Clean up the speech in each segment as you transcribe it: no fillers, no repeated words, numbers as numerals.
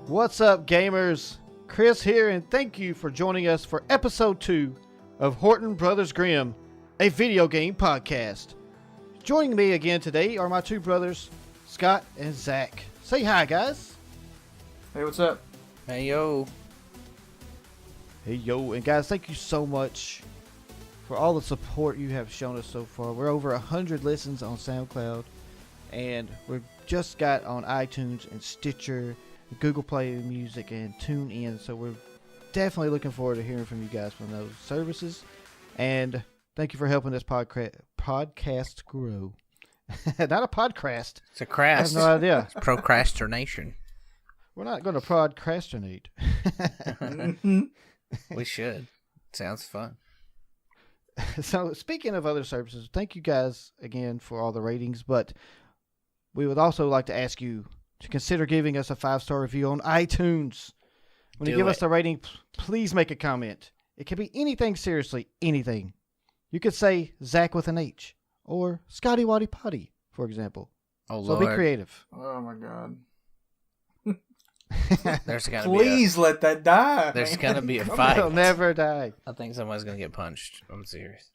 What's up, gamers? Chris here, and thank you for joining us for episode 2 of Horton Brothers Grimm, a video game podcast. Joining me again today are my two brothers, Scott and Zach. Say hi, guys. Hey, what's up? Hey, yo. Hey, yo. And guys, thank you so much for all the support you have shown us so far. We're over 100 listens on SoundCloud, and we've just got on iTunes and Stitcher, Google Play Music, and TuneIn. So we're definitely looking forward to hearing from you guys from those services. And thank you for helping this podcast grow. Not a podcast. It's a crast. I have no idea. It's procrastination. We're not going to procrastinate. We should. Sounds fun. So speaking of other services, thank you guys again for all the ratings. But we would also like to ask you to consider giving us a 5-star review on iTunes. When you give us a rating, please make a comment. It can be anything, seriously, anything. You could say Zach with an H or Scotty Waddy Potty, for example. Oh, so Lord. be creative. Oh my God! There's gotta Please let that die. There's man. gonna be a fight. It'll never die. I think somebody's gonna get punched. I'm serious.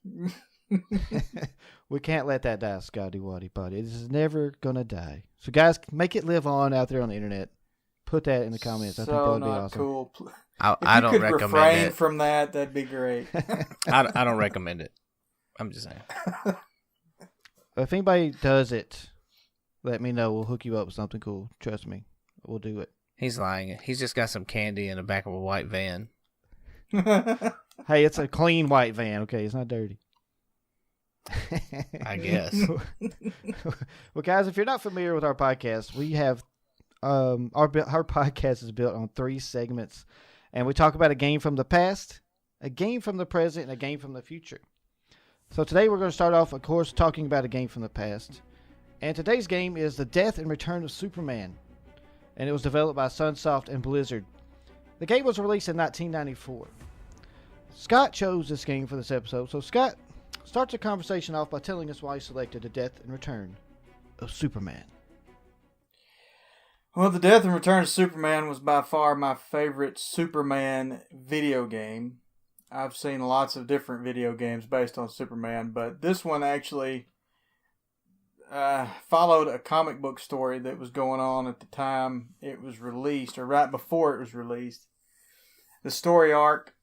We can't let that die, Scotty Waddy Potty. It is never going to die. So guys, make it live on out there on the internet. Put that in the comments. I think that would be awesome. Cool. I don't recommend recommend refrain it. from that, that'd be great. I don't recommend it. I'm just saying. If anybody does it, let me know. We'll hook you up with something cool. Trust me. We'll do it. He's lying. He's just got some candy in the back of a white van. Hey, it's a clean white van, okay? It's not dirty. I guess. Well, guys, if you're not familiar with our podcast, we have our podcast is built on 3 segments, and we talk about a game from the past, a game from the present, and a game from the future. So today we're going to start off, of course, talking about a game from the past, and today's game is The Death and Return of Superman, and it was developed by Sunsoft and Blizzard. The game was released in 1994. Scott chose this game for this episode, so Scott, start the conversation off by telling us why you selected The Death and Return of Superman. Well, The Death and Return of Superman was by far my favorite Superman video game. I've seen lots of different video games based on Superman, but this one actually followed a comic book story that was going on at the time it was released, or right before it was released. The story arc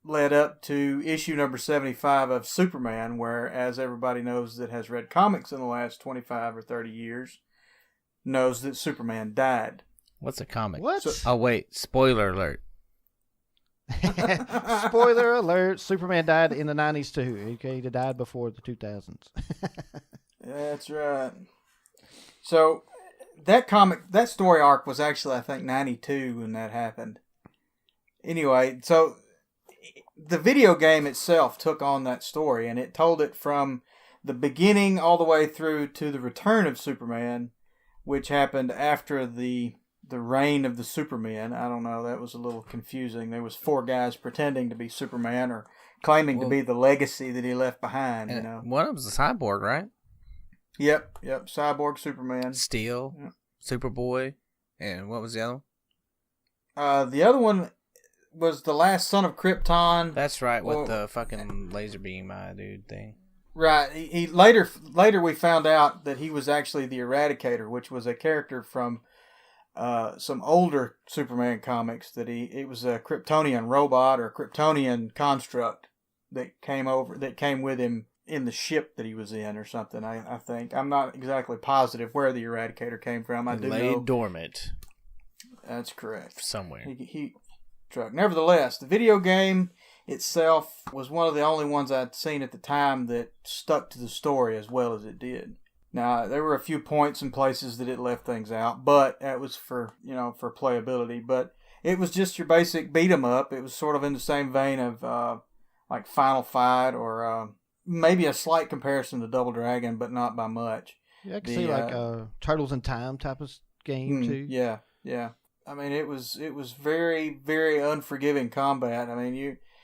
led up to issue number 75 of Superman, where, as everybody knows that has read comics in the last 25 or 30 years, knows that Superman died. What's a comic? What? Oh, wait. Spoiler alert. Spoiler alert, Superman died in the 90s too. Okay, he died before the 2000s. That's right. So, that story arc was actually, I think, 92 when that happened. Anyway, so the video game itself took on that story, and it told it from the beginning all the way through to the return of Superman, which happened after the reign of the Supermen. I don't know, that was a little confusing. There was 4 guys pretending to be Superman or claiming to be the legacy that he left behind, you know. One of them was a cyborg, right? Yep, Cyborg Superman. Steel, yep. Superboy, and what was the other one? The other one was the last son of Krypton. That's right, with the fucking laser beam eye dude thing. Right. He later we found out that he was actually the Eradicator, which was a character from some older Superman comics. That it was a Kryptonian robot or a Kryptonian construct that came with him in the ship that he was in or something. I think I'm not exactly positive where the Eradicator came from. I do know dormant. That's correct. Somewhere. He Nevertheless, the video game itself was one of the only ones I'd seen at the time that stuck to the story as well as it did. Now, there were a few points and places that it left things out, but that was for playability. But it was just your basic beat 'em up. It was sort of in the same vein of like Final Fight, or maybe a slight comparison to Double Dragon, but not by much. Yeah, I can see like Turtles in Time type of game too. Yeah. I mean, it was very, very unforgiving combat. I mean,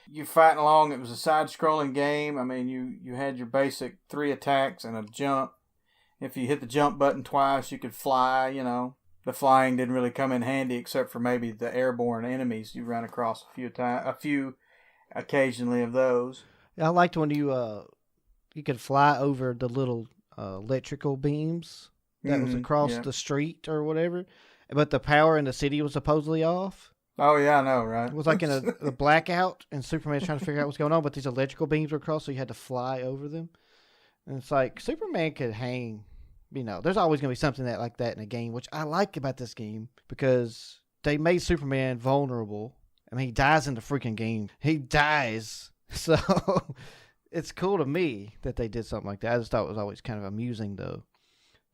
you fighting along. It was a side-scrolling game. I mean, you had your basic 3 attacks and a jump. If you hit the jump button twice, you could fly. the flying didn't really come in handy except for maybe the airborne enemies you ran across a few occasionally of those. I liked when you could fly over the little electrical beams that was across the street or whatever, but the power in the city was supposedly off. Oh yeah, I know, right? It was like in a blackout, and Superman's trying to figure out what's going on, but these electrical beams were across, so you had to fly over them. And it's like Superman could hang. There's always going to be something like that in a game, which I like about this game because they made Superman vulnerable. I mean, he dies in the freaking game. He dies. So it's cool to me that they did something like that. I just thought it was always kind of amusing, though,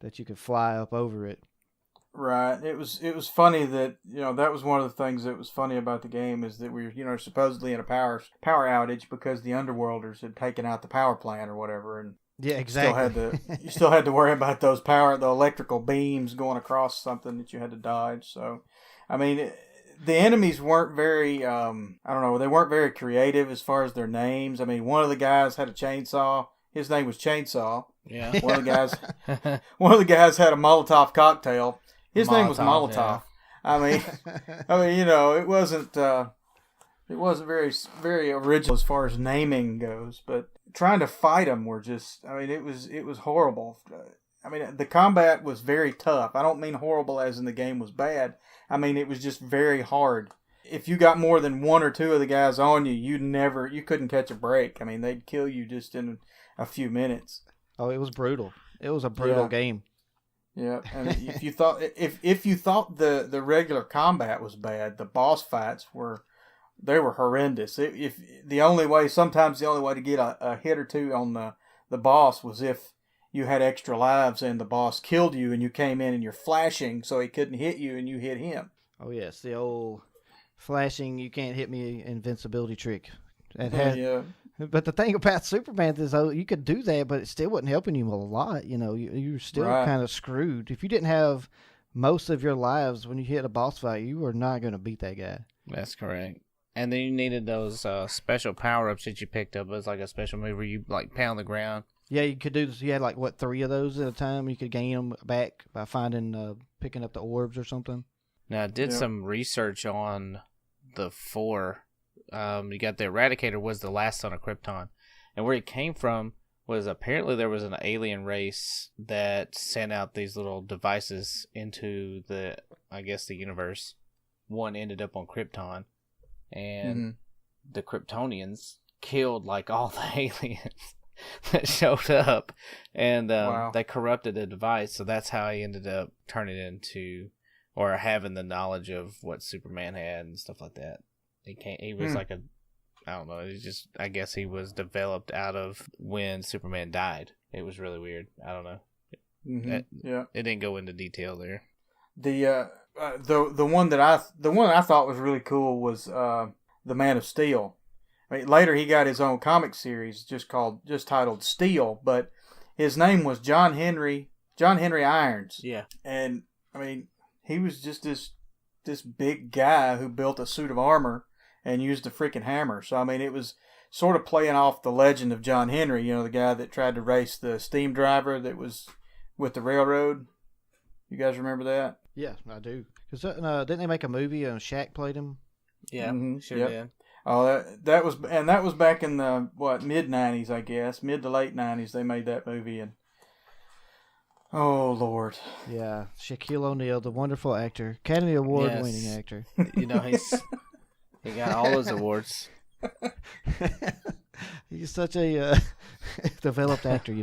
that you could fly up over it. Right. It was funny that, that was one of the things that was funny about the game is that we were, supposedly in a power outage because the Underworlders had taken out the power plant or whatever, and yeah, exactly. You still had to worry about the electrical beams going across something that you had to dodge. So, I mean, the enemies weren't very, I don't know, they weren't very creative as far as their names. I mean, one of the guys had a chainsaw. His name was Chainsaw. Yeah. One of the guys had a Molotov cocktail. His name was Molotov. Yeah. I mean, it wasn't very original as far as naming goes, but trying to fight them were just, I mean, it was horrible. I mean, the combat was very tough. I don't mean horrible as in the game was bad. I mean, it was just very hard. If you got more than one or two of the guys on you, you couldn't catch a break. I mean, they'd kill you just in a few minutes. Oh, it was brutal. It was a brutal game. Yeah, and if you thought the regular combat was bad, the boss fights were horrendous. Sometimes the only way to get a hit or two on the boss was if you had extra lives and the boss killed you and you came in and you're flashing so he couldn't hit you and you hit him. Oh yes, the old flashing you can't hit me invincibility trick. But the thing about Superman is, you could do that, but it still wasn't helping you a lot. You're still kind of screwed. If you didn't have most of your lives when you hit a boss fight, you were not going to beat that guy. That's correct. And then you needed those special power-ups that you picked up. It was like a special move where you pound the ground. Yeah, you could do this. You had 3 of those at a time. You could gain them back by picking up the orbs or something. Now, I did some research on the 4. You got the Eradicator was the last son of Krypton. And where it came from was apparently there was an alien race that sent out these little devices into the universe. One ended up on Krypton. And the Kryptonians killed all the aliens that showed up. And they corrupted the device. So that's how he ended up turning into, or having the knowledge of what Superman had and stuff like that. He was I don't know. I guess he was developed out of when Superman died. It was really weird. I don't know. It didn't go into detail there. The one that I thought was really cool was the Man of Steel. I mean, later he got his own comic series just titled Steel, but his name was John Henry Irons. Yeah, and I mean he was just this big guy who built a suit of armor and used a freaking hammer. So, I mean, it was sort of playing off the legend of John Henry, the guy that tried to race the steam driver that was with the railroad. You guys remember that? Yeah, I do. Because didn't they make a movie and Shaq played him? Yeah, sure did. Oh, that was back in the, mid-90s, I guess. Mid to late 90s they made that movie. And oh, Lord. Yeah, Shaquille O'Neal, the wonderful actor. Academy Award-winning actor. He got all those awards. He's such a developed actor,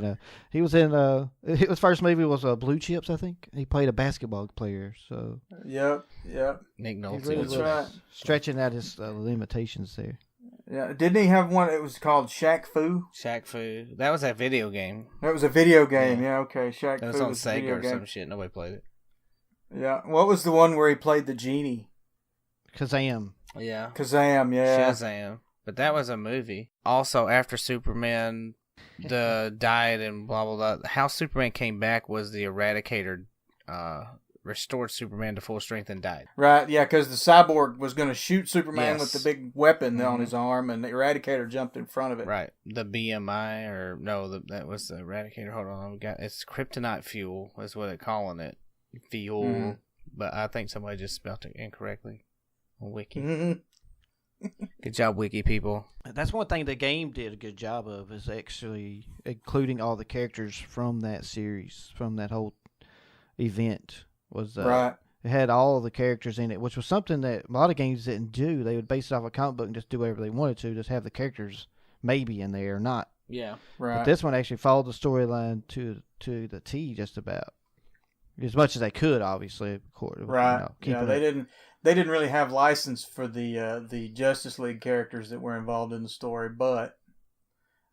He was in his first movie was Blue Chips, I think. He played a basketball player, so. Yep. Nick Nolte. Really was right. Stretching out his limitations there. Yeah, didn't he have one? It was called Shaq Fu. Shaq Fu. That was a video game. That was a video game. Yeah, okay. Shaq Fu. That was on Sega or some shit. Nobody played it. Yeah. What was the one where he played the genie? Kazam. Yeah. Kazam. Yeah. Shazam. But that was a movie. Also, after Superman died and blah blah blah, how Superman came back was the Eradicator restored Superman to full strength and died. Right, yeah, because the Cyborg was going to shoot Superman with the big weapon on his arm, and the Eradicator jumped in front of it. Right, the BMI, or no, that was the Eradicator. Hold on, it's kryptonite fuel is what they're calling it. Fuel, but I think somebody just spelled it incorrectly on Wiki. Mm-hmm. Good job, Wiki people. That's one thing the game did a good job of, is actually including all the characters from that series, from that whole event. Was Right. It had all of the characters in it, which was something that a lot of games didn't do. They would base it off a comic book and just do whatever they wanted to, just have the characters maybe in there or not. Yeah. Right. But this one actually followed the storyline to the T, just about as much as they could. Obviously, of course. Right. Yeah, they didn't really have license for the Justice League characters that were involved in the story, but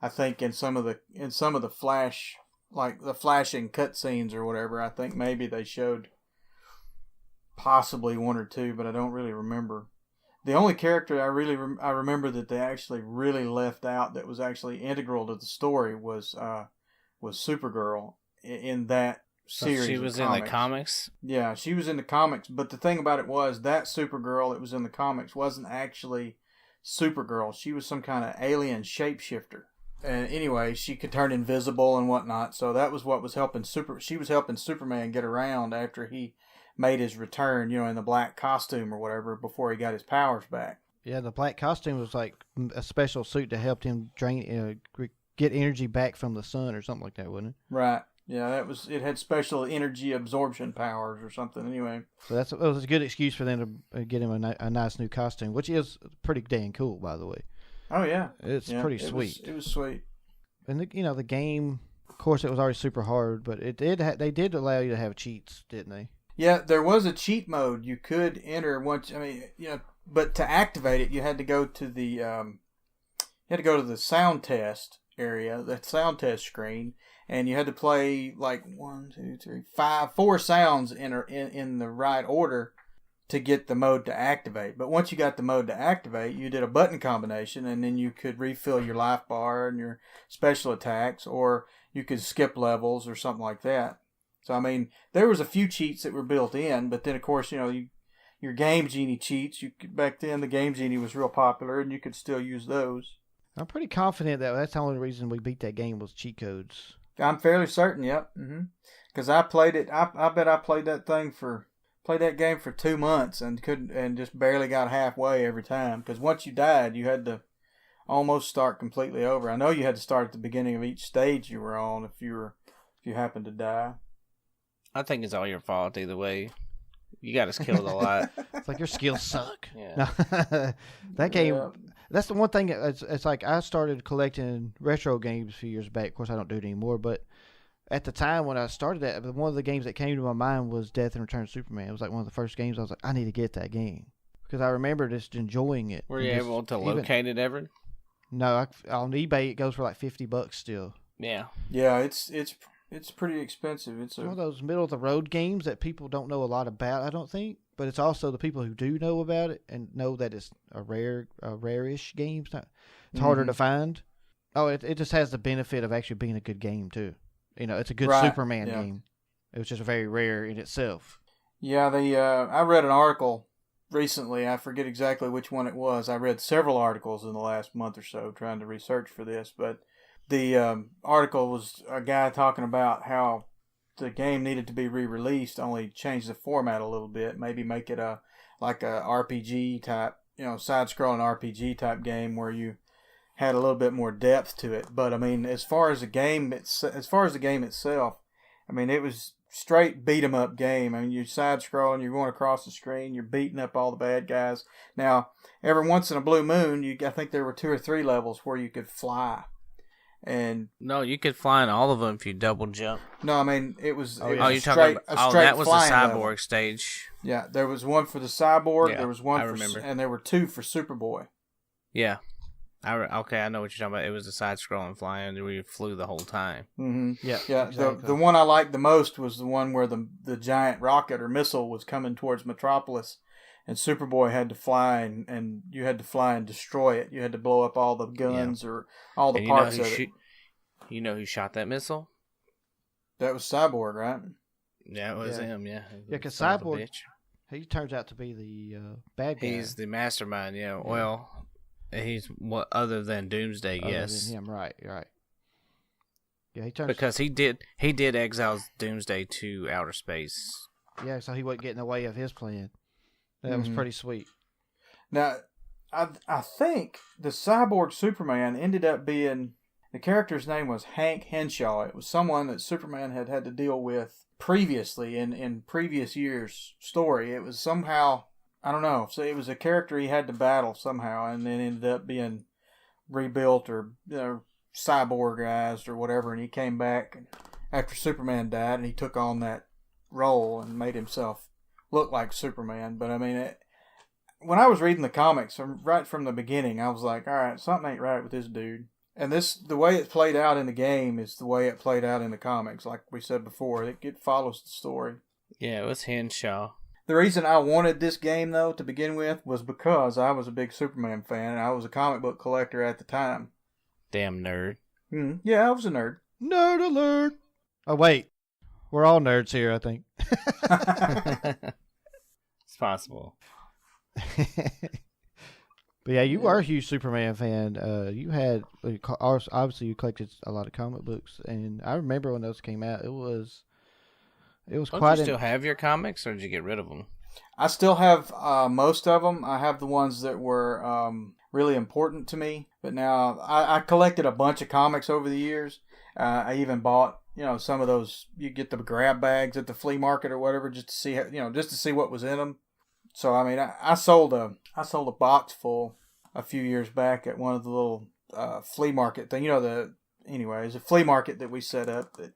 I think in some of the Flash, like the flashing cutscenes or whatever, I think maybe they showed possibly one or two, but I don't really remember. The only character I remember that they actually really left out that was actually integral to the story was Supergirl in that series. So she was in the comics? Yeah, she was in the comics, but the thing about it was that Supergirl that was in the comics wasn't actually Supergirl. She was some kind of alien shapeshifter. And anyway, she could turn invisible and whatnot, so that was what was helping she was helping Superman get around after he made his return, in the black costume or whatever, before he got his powers back. Yeah, the black costume was like a special suit to help him get energy back from the sun or something like that, wasn't it? Right. Yeah, it had special energy absorption powers or something. Anyway, so it was a good excuse for them to get him a nice new costume, which is pretty dang cool, by the way. Oh yeah, it's pretty sweet. It was sweet. And the game, of course, it was already super hard, but they did allow you to have cheats, didn't they? Yeah, there was a cheat mode you could enter once. But to activate it, you had to go to the sound test area, the sound test screen, and you had to play like 4 sounds in the right order to get the mode to activate. But once you got the mode to activate, you did a button combination, and then you could refill your life bar and your special attacks, or you could skip levels or something like that. So, there was a few cheats that were built in, but then, of course, your Game Genie cheats, back then the Game Genie was real popular, and you could still use those. I'm pretty confident that that's the only reason we beat that game was cheat codes. I'm fairly certain, yep. Because I played it, I bet I played that game for 2 months and just barely got halfway every time. Because once you died, you had to almost start completely over. I know you had to start at the beginning of each stage you were on if you happened to die. I think it's all your fault either way. You got us killed a lot. It's like your skills suck. Yeah. That game, that's the one thing. It's like I started collecting retro games a few years back. Of course, I don't do it anymore. But at the time when I started that, one of the games that came to my mind was Death and Return of Superman. It was like one of the first games I was like, I need to get that game. Because I remember just enjoying it. Were you able to locate it ever? No, on eBay it goes for like $50 still. Yeah. Yeah, it's pret's expensive. It's one of those middle of the road games that people don't know a lot about, I don't think. But it's also the people who do know about it and know that it's a rare-ish game. It's harder to find. Oh, it just has the benefit of actually being a good game too. It's a good Superman game. It was just very rare in itself. Yeah, I read an article recently. I forget exactly which one it was. I read several articles in the last month or so trying to research for this, but the article was a guy talking about how the game needed to be re-released, only change the format a little bit, maybe make it a RPG type, side-scrolling RPG type game where you had a little bit more depth to it. But as far as the game itself, it was straight beat 'em up game. You're side-scrolling, you're going across the screen, you're beating up all the bad guys. Now, every once in a blue moon, I think there were 2 or 3 levels where you could fly. And no, you could fly in all of them if you double jump. No, it was. You're talking about that was the cyborg level. Stage. Yeah, there was one for the cyborg. Yeah, there was one and there were 2 for Superboy. Yeah, I know what you're talking about. It was the side-scrolling flying where you flew the whole time. Mm-hmm. Yeah, yeah. exactly. The one I liked the most was the one where the giant rocket or missile was coming towards Metropolis, and Superboy had to fly and you had to fly and destroy it. You had to blow up all the guns or all the parts of it. You know who shot that missile? That was Cyborg, right? Yeah, it was him, yeah. Yeah, because Cyborg, he turns out to be the bad guy. He's the mastermind, yeah. Well, he's other than Doomsday, yes. Than him, right. Yeah, he turns because he did exile Doomsday to outer space. Yeah, so he wouldn't get in the way of his plan. That was pretty sweet. Now, I think the cyborg Superman ended up being, the character's name was Hank Henshaw. It was someone that Superman had to deal with previously in previous years' story. It was somehow, I don't know, so it was a character he had to battle somehow, and then ended up being rebuilt or cyborgized or whatever, and he came back after Superman died, and he took on that role and made himself look like Superman. But I mean, when I was reading the comics, right from the beginning, I was like, all right, something ain't right with this dude. And the way it played out in the game is the way it played out in the comics. Like we said before, it follows the story. Yeah, it was Henshaw. The reason I wanted this game, though, to begin with, was because I was a big Superman fan, and I was a comic book collector at the time. Damn nerd. Yeah, I was a nerd. Nerd alert! Oh, wait. We're all nerds here, I think. It's possible. But yeah, you were a huge Superman fan. You had, obviously, you collected a lot of comic books, and I remember when those came out. It was Don't quite. You still have your comics, or did you get rid of them? I still have most of them. I have the ones that were really important to me. But now I collected a bunch of comics over the years. I even bought, some of those. You get the grab bags at the flea market or whatever, just to see, just to see what was in them. So I mean, I sold a box full a few years back at one of the little flea market thing. It's a flea market that we set up. That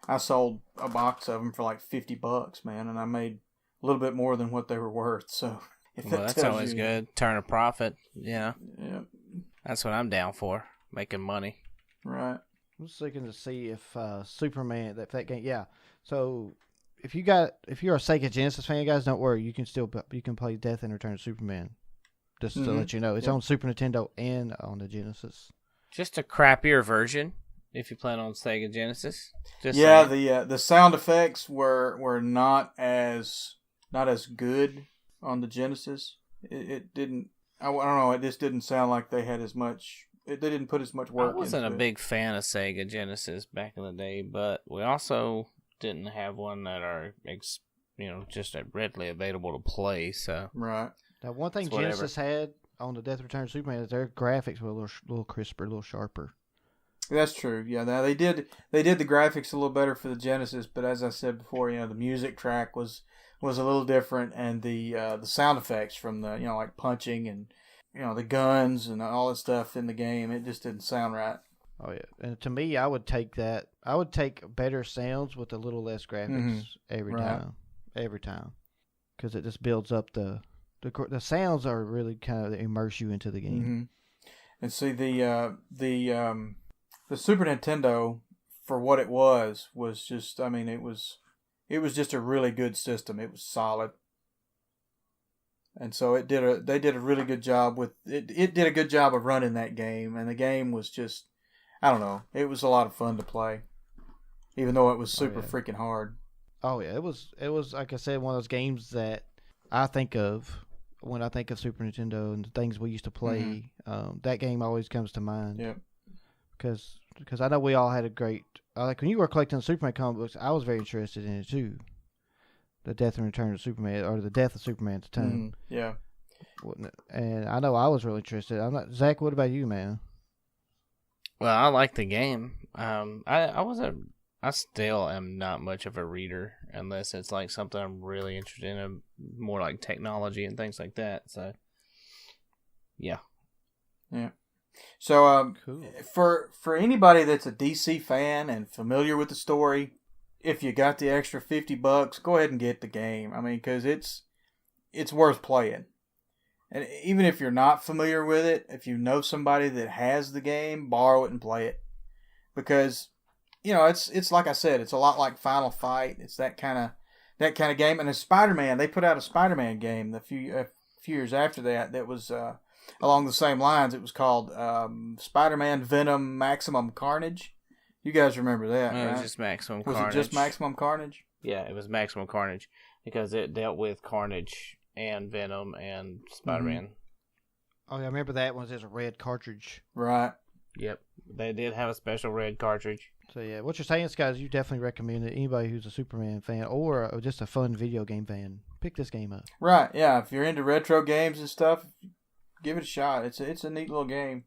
I sold a box of them for like $50, man, and I made a little bit more than what they were worth. So that's always good. Turn a profit. Yeah. Yeah. That's what I'm down for. Making money. Right. I'm just looking to see if Superman that game. Yeah. So if you're a Sega Genesis fan, guys, don't worry. You can play Death and Return of Superman. Just to let you know, it's on Super Nintendo and on the Genesis. Just a crappier version if you plan on Sega Genesis. The sound effects were not as good on the Genesis. It didn't. I don't know. It just didn't sound like they had as much. They didn't put as much work. I wasn't a big fan of Sega Genesis back in the day, but we also didn't have one that are just readily available to play. So right. Now, one thing Genesis had on the Death Return of Superman is their graphics were a little crisper, a little sharper. That's true. Yeah, now they did the graphics a little better for the Genesis, but as I said before, the music track was a little different, and the sound effects from the like punching and the guns and all that stuff in the game, it just didn't sound right. Oh yeah, and to me, I would take that. I would take better sounds with a little less graphics every time, because it just builds up the sounds are really kind of immerse you into the game. Mm-hmm. And see the Super Nintendo, for what it was just, I mean, it was just a really good system. It was solid. And so they did a really good job with it. It did a good job of running that game, and the game was just, I don't know, it was a lot of fun to play, even though it was super freaking hard. Oh yeah, it was like I said, one of those games that I think of when I think of Super Nintendo and the things we used to play. That game always comes to mind. Yeah. Because I know we all had a great, like when you were collecting Superman comic books, I was very interested in it too. The Death and Return of Superman, or the Death of Superman at the time. Yeah. And I know I was really interested. Zach, what about you, man? Well, I like the game. I still am not much of a reader unless it's like something I'm really interested in, more like technology and things like that. So, yeah. Yeah. So, cool. For anybody that's a DC fan and familiar with the story, if you got the extra $50, go ahead and get the game. I mean, because it's worth playing. And even if you're not familiar with it, if you know somebody that has the game, borrow it and play it. Because, it's like I said, it's a lot like Final Fight. It's that kind of game. And Spider-Man, they put out a Spider-Man game a few years after that was along the same lines. It was called Spider-Man Venom Maximum Carnage. You guys remember that, right? It was just Maximum Carnage. Was it just Maximum Carnage? Yeah, it was Maximum Carnage because it dealt with Carnage and Venom and Spider-Man. Oh, yeah, I remember that one. There's a red cartridge. Right. Yep. They did have a special red cartridge. So yeah, what you're saying, Scott, is you definitely recommend that anybody who's a Superman fan or just a fun video game fan pick this game up. Right? Yeah. If you're into retro games and stuff, give it a shot. It's a neat little game.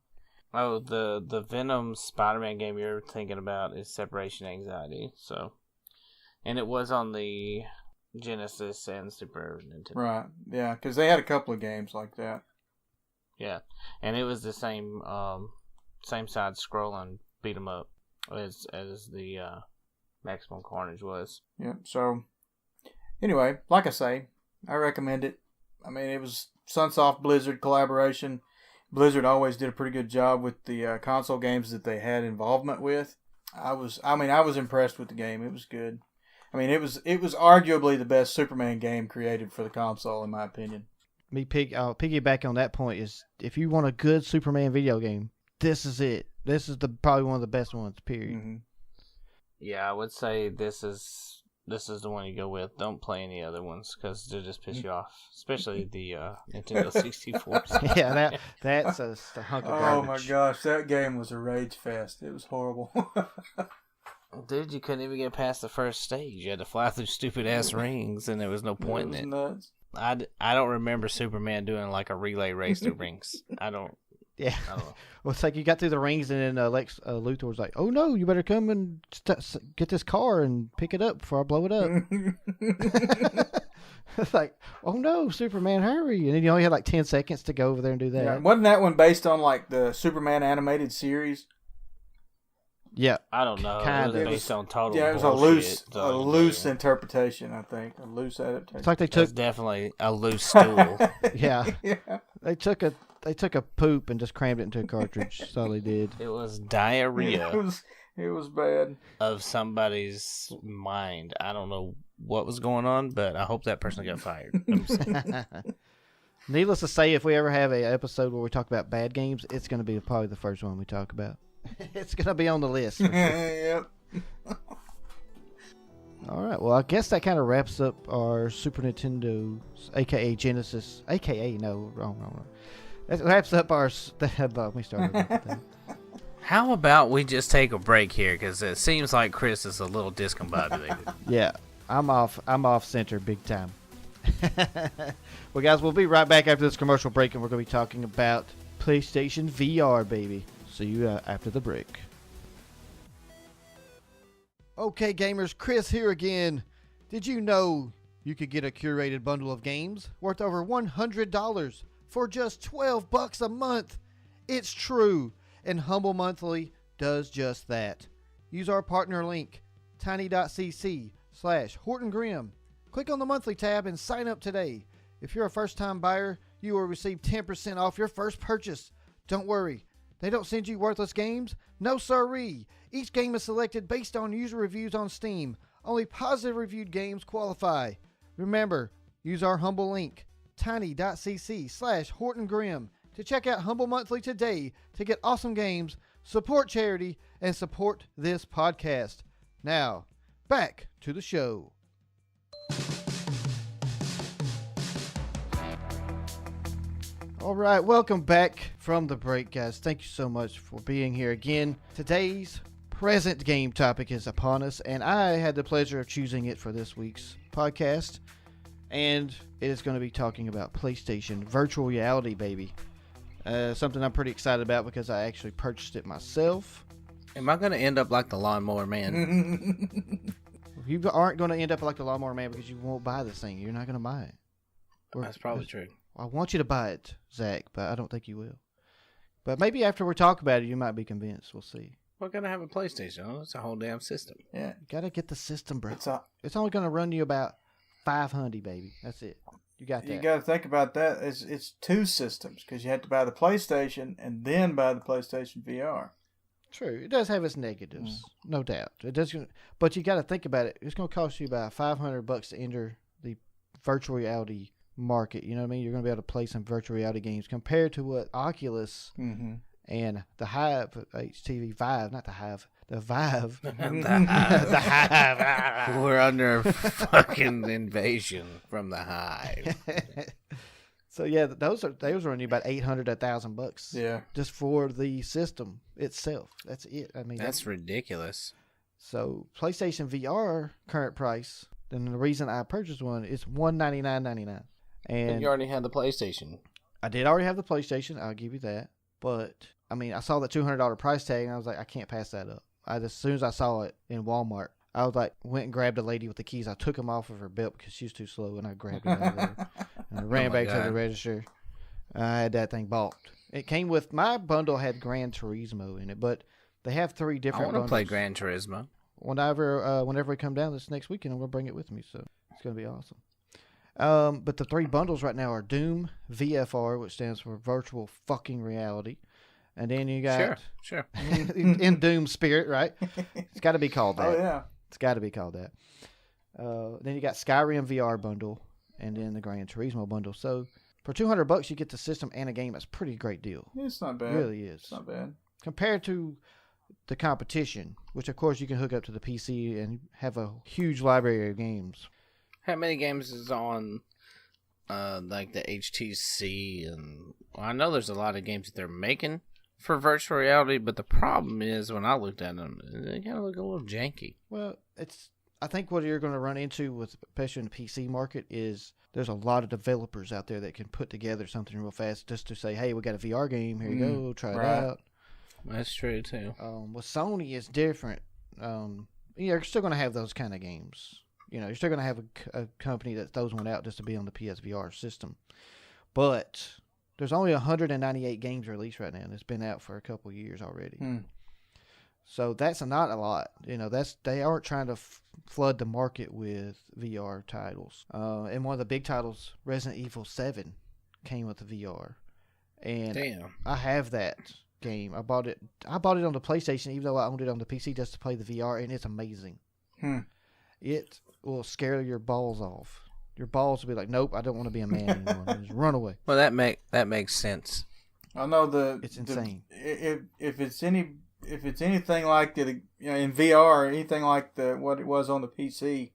Oh, the Venom Spider-Man game you're thinking about is Separation Anxiety. So, and it was on the Genesis and Super Nintendo. Right. Yeah, because they had a couple of games like that. Yeah, and it was the same side scrolling beat 'em up as the Maximum Carnage was. Yeah. So anyway, like I say, I recommend it. I mean, it was Sunsoft Blizzard collaboration. Blizzard always did a pretty good job with the console games that they had involvement with. I was impressed with the game. It was good. I mean, it was arguably the best Superman game created for the console, in my opinion. I'll piggyback on that point is if you want a good Superman video game, this is it. This is probably one of the best ones, period. Mm-hmm. Yeah, I would say this is the one you go with. Don't play any other ones because they just piss you off, especially the Nintendo 64. Yeah, that's a hunk of garbage. Oh my gosh, that game was a rage fest. It was horrible. Dude, you couldn't even get past the first stage. You had to fly through stupid ass rings, and there was no point in it. Nuts. I don't remember Superman doing like a relay race through rings. I don't. Yeah. I don't know. Well, it's like you got through the rings, and then Lex Luthor was like, "Oh no, you better come and get this car and pick it up before I blow it up." It's like, "Oh no, Superman, hurry!" And then you only had like 10 seconds to go over there and do that. Yeah, wasn't that one based on like the Superman animated series? Yeah, I don't know. Kind It of. was based on total. Yeah, it was bullshit, a loose interpretation, I think, a loose adaptation. it's like they It's took definitely a loose stool. yeah Yeah. they took a poop and just crammed it into a cartridge. That's all they did. It was diarrhea It was bad. of somebody's mind. I don't know what was going on, but I hope that person got fired. I'm just- Needless to say, if we ever have a episode where we talk about bad games, it's going to be probably the first one we talk about. It's going to be on the list. Yep. All right. Well, I guess that kind of wraps up our Super Nintendo, aka Genesis, aka no, wrong. That wraps up our. Let me start over. How about we just take a break here? Because it seems like Chris is a little discombobulated. Yeah, I'm off center big time. Well, guys, we'll be right back after this commercial break, and we're going to be talking about PlayStation VR, baby. See you after the break. Okay, gamers, Chris here again. Did you know you could get a curated bundle of games worth over $100 for just $12 a month? It's true, and Humble Monthly does just that. Use our partner link, tiny.cc/Horton Grimm. Click on the monthly tab and sign up today. If you're a first-time buyer, you will receive 10% off your first purchase. Don't worry, they don't send you worthless games. No siree. Each game is selected based on user reviews on Steam. Only positive reviewed games qualify. Remember, use our humble link, tiny.cc/Horton Grimm, to check out Humble Monthly today to get awesome games, support charity, and support this podcast. Now, back to the show. All right, welcome back from the break, guys. Thank you so much for being here again. Today's present game topic is upon us, and I had the pleasure of choosing it for this week's podcast. And it is going to be talking about PlayStation Virtual Reality, baby. Something I'm pretty excited about because I actually purchased it myself. Am I going to end up like the Lawnmower Man? You aren't going to end up like the Lawnmower Man because you won't buy this thing. You're not going to buy it. That's probably true. I want you to buy it, Zach, but I don't think you will. But maybe after we talk about it, you might be convinced. We'll see. We're going to have a PlayStation. Oh, it's a whole damn system. Yeah. You got to get the system, bro. It's only going to run you about $500, baby. That's it. You got that. You got to think about that. It's two systems because you have to buy the PlayStation and then buy the PlayStation VR. True. It does have its negatives, no doubt. It does, but you got to think about it. It's going to cost you about $500 to enter the virtual reality market. You know what I mean? You're going to be able to play some virtual reality games compared to what Oculus and the Hive HTV Vive, not the Hive, the Vive. The Hive. We're under fucking invasion from the Hive. So yeah, those run you about $800 to $1,000. Yeah, just for the system itself. That's it. I mean, that's ridiculous. So PlayStation VR current price, and the reason I purchased one is $199.99. And you already had the PlayStation. I did already have the PlayStation. I'll give you that. But I mean, I saw the $200 price tag, and I was like, I can't pass that up. As soon as I saw it in Walmart, I was like, went and grabbed a lady with the keys. I took them off of her belt because she was too slow, and I grabbed it out of there. And I ran back to the register. I had that thing bought. It came with, my bundle had Gran Turismo in it, but they have 3 different bundles. I want to play Gran Turismo. Whenever we come down this next weekend, I'm going to bring it with me, so it's going to be awesome. But the 3 bundles right now are Doom VFR, which stands for Virtual Fucking Reality. And then you got... Sure. in Doom spirit, right? It's got to be called that. Oh, yeah. It's got to be called that. Then you got Skyrim VR bundle, and then the Gran Turismo bundle. So for $200, you get the system and a game. That's a pretty great deal. It's not bad. It really is. It's not bad. Compared to the competition, which of course you can hook up to the PC and have a huge library of games. How many games is on like the HTC? And I know there's a lot of games that they're making for virtual reality, but the problem is when I looked at them, they kind of look a little janky. Well, I think what you're going to run into with, especially in the PC market, is there's a lot of developers out there that can put together something real fast just to say, hey, we got a VR game, here you go, try it out. That's true too. With Sony, it's different. You're still going to have those kind of games. You know, you're still going to have a company that throws one out just to be on the PSVR system. But there's only 198 games released right now, and it's been out for a couple years already. So that's not a lot. You know, they aren't trying to flood the market with VR titles. And one of the big titles, Resident Evil 7, came with the VR. And damn, I have that game. I bought it on the PlayStation, even though I owned it on the PC just to play the VR, and it's amazing. It will scare your balls off. Your balls will be like, nope, I don't want to be a man anymore. Just run away. Well, that makes sense. I know it's insane. If it's anything like the in VR, anything like what it was on the PC,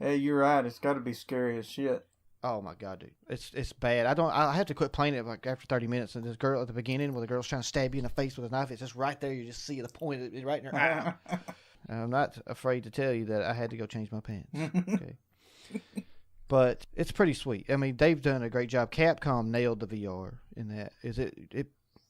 you're right. It's got to be scary as shit. Oh my god, dude, it's bad. I have to quit playing it like after 30 minutes. And this girl at the beginning, where the girl's trying to stab you in the face with a knife, it's just right there. You just see the point of it right in her eye. I'm not afraid to tell you that I had to go change my pants. Okay. But it's pretty sweet. I mean, they've done a great job. Capcom nailed the VR in that.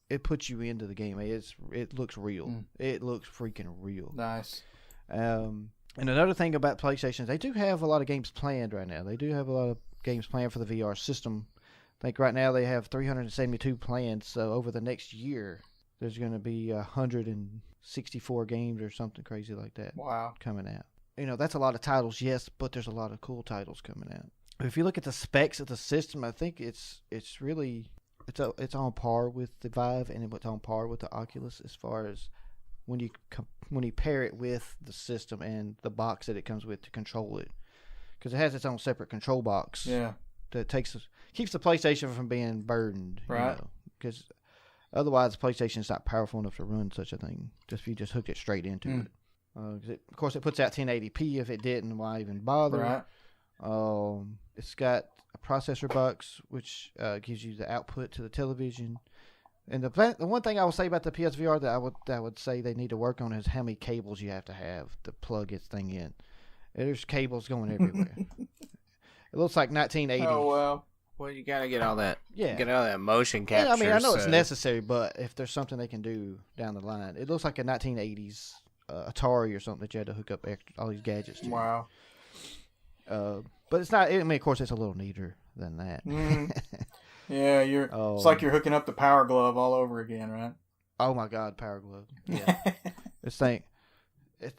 It puts you into the game. It looks real. It looks freaking real. Nice. And another thing about PlayStation, they do have a lot of games planned right now. They do have a lot of games planned for the VR system. I think right now they have 372 planned. So over the next year, there's going to be 164 games or something crazy like that. Wow. Coming out. You know, that's a lot of titles, yes, but there's a lot of cool titles coming out. If you look at the specs of the system, I think it's on par with the Vive, and it's on par with the Oculus as far as when you pair it with the system and the box that it comes with to control it, because it has its own separate control box. Yeah. That keeps the PlayStation from being burdened. Right. Because otherwise, the PlayStation's not powerful enough to run such a thing. Just if you just hooked it straight into it. Of course, it puts out 1080p. If it didn't, why even bother? Right. It's got a processor box, which gives you the output to the television. And the one thing I will say about the PSVR that I would say they need to work on is how many cables you have to plug this thing in. There's cables going everywhere. It looks like 1980. Oh, well. Well, you gotta get all that. Yeah. Get all that motion capture. Yeah, I mean, I know it's necessary, but if there's something they can do down the line, it looks like a 1980s Atari or something that you had to hook up all these gadgets to. Wow. But it's not. I mean, of course, it's a little neater than that. Yeah, it's like you're hooking up the Power Glove all over again, right? Oh my God, Power Glove. Yeah. This thing. I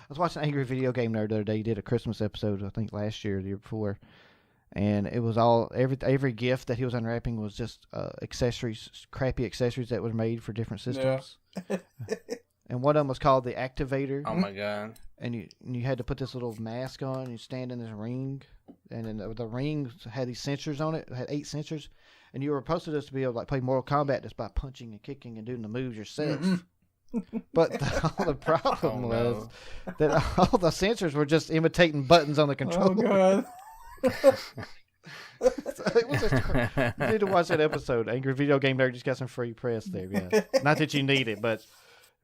was watching Angry Video Game Nerd the other day. He did a Christmas episode, I think last year or the year before, and it was all every gift that he was unwrapping was just crappy accessories that were made for different systems. Yeah. And one of them was called the Activator. Oh my God! And you had to put this little mask on. And you stand in this ring, and then the ring had these sensors on it. It had 8 sensors, and you were supposed to just be able to play Mortal Kombat just by punching and kicking and doing the moves yourself. But the problem was that all the sensors were just imitating buttons on the controller. Oh God! So it was you need to watch that episode. Angry Video Game Nerd just got some free press there, guys. Not that you need it, but.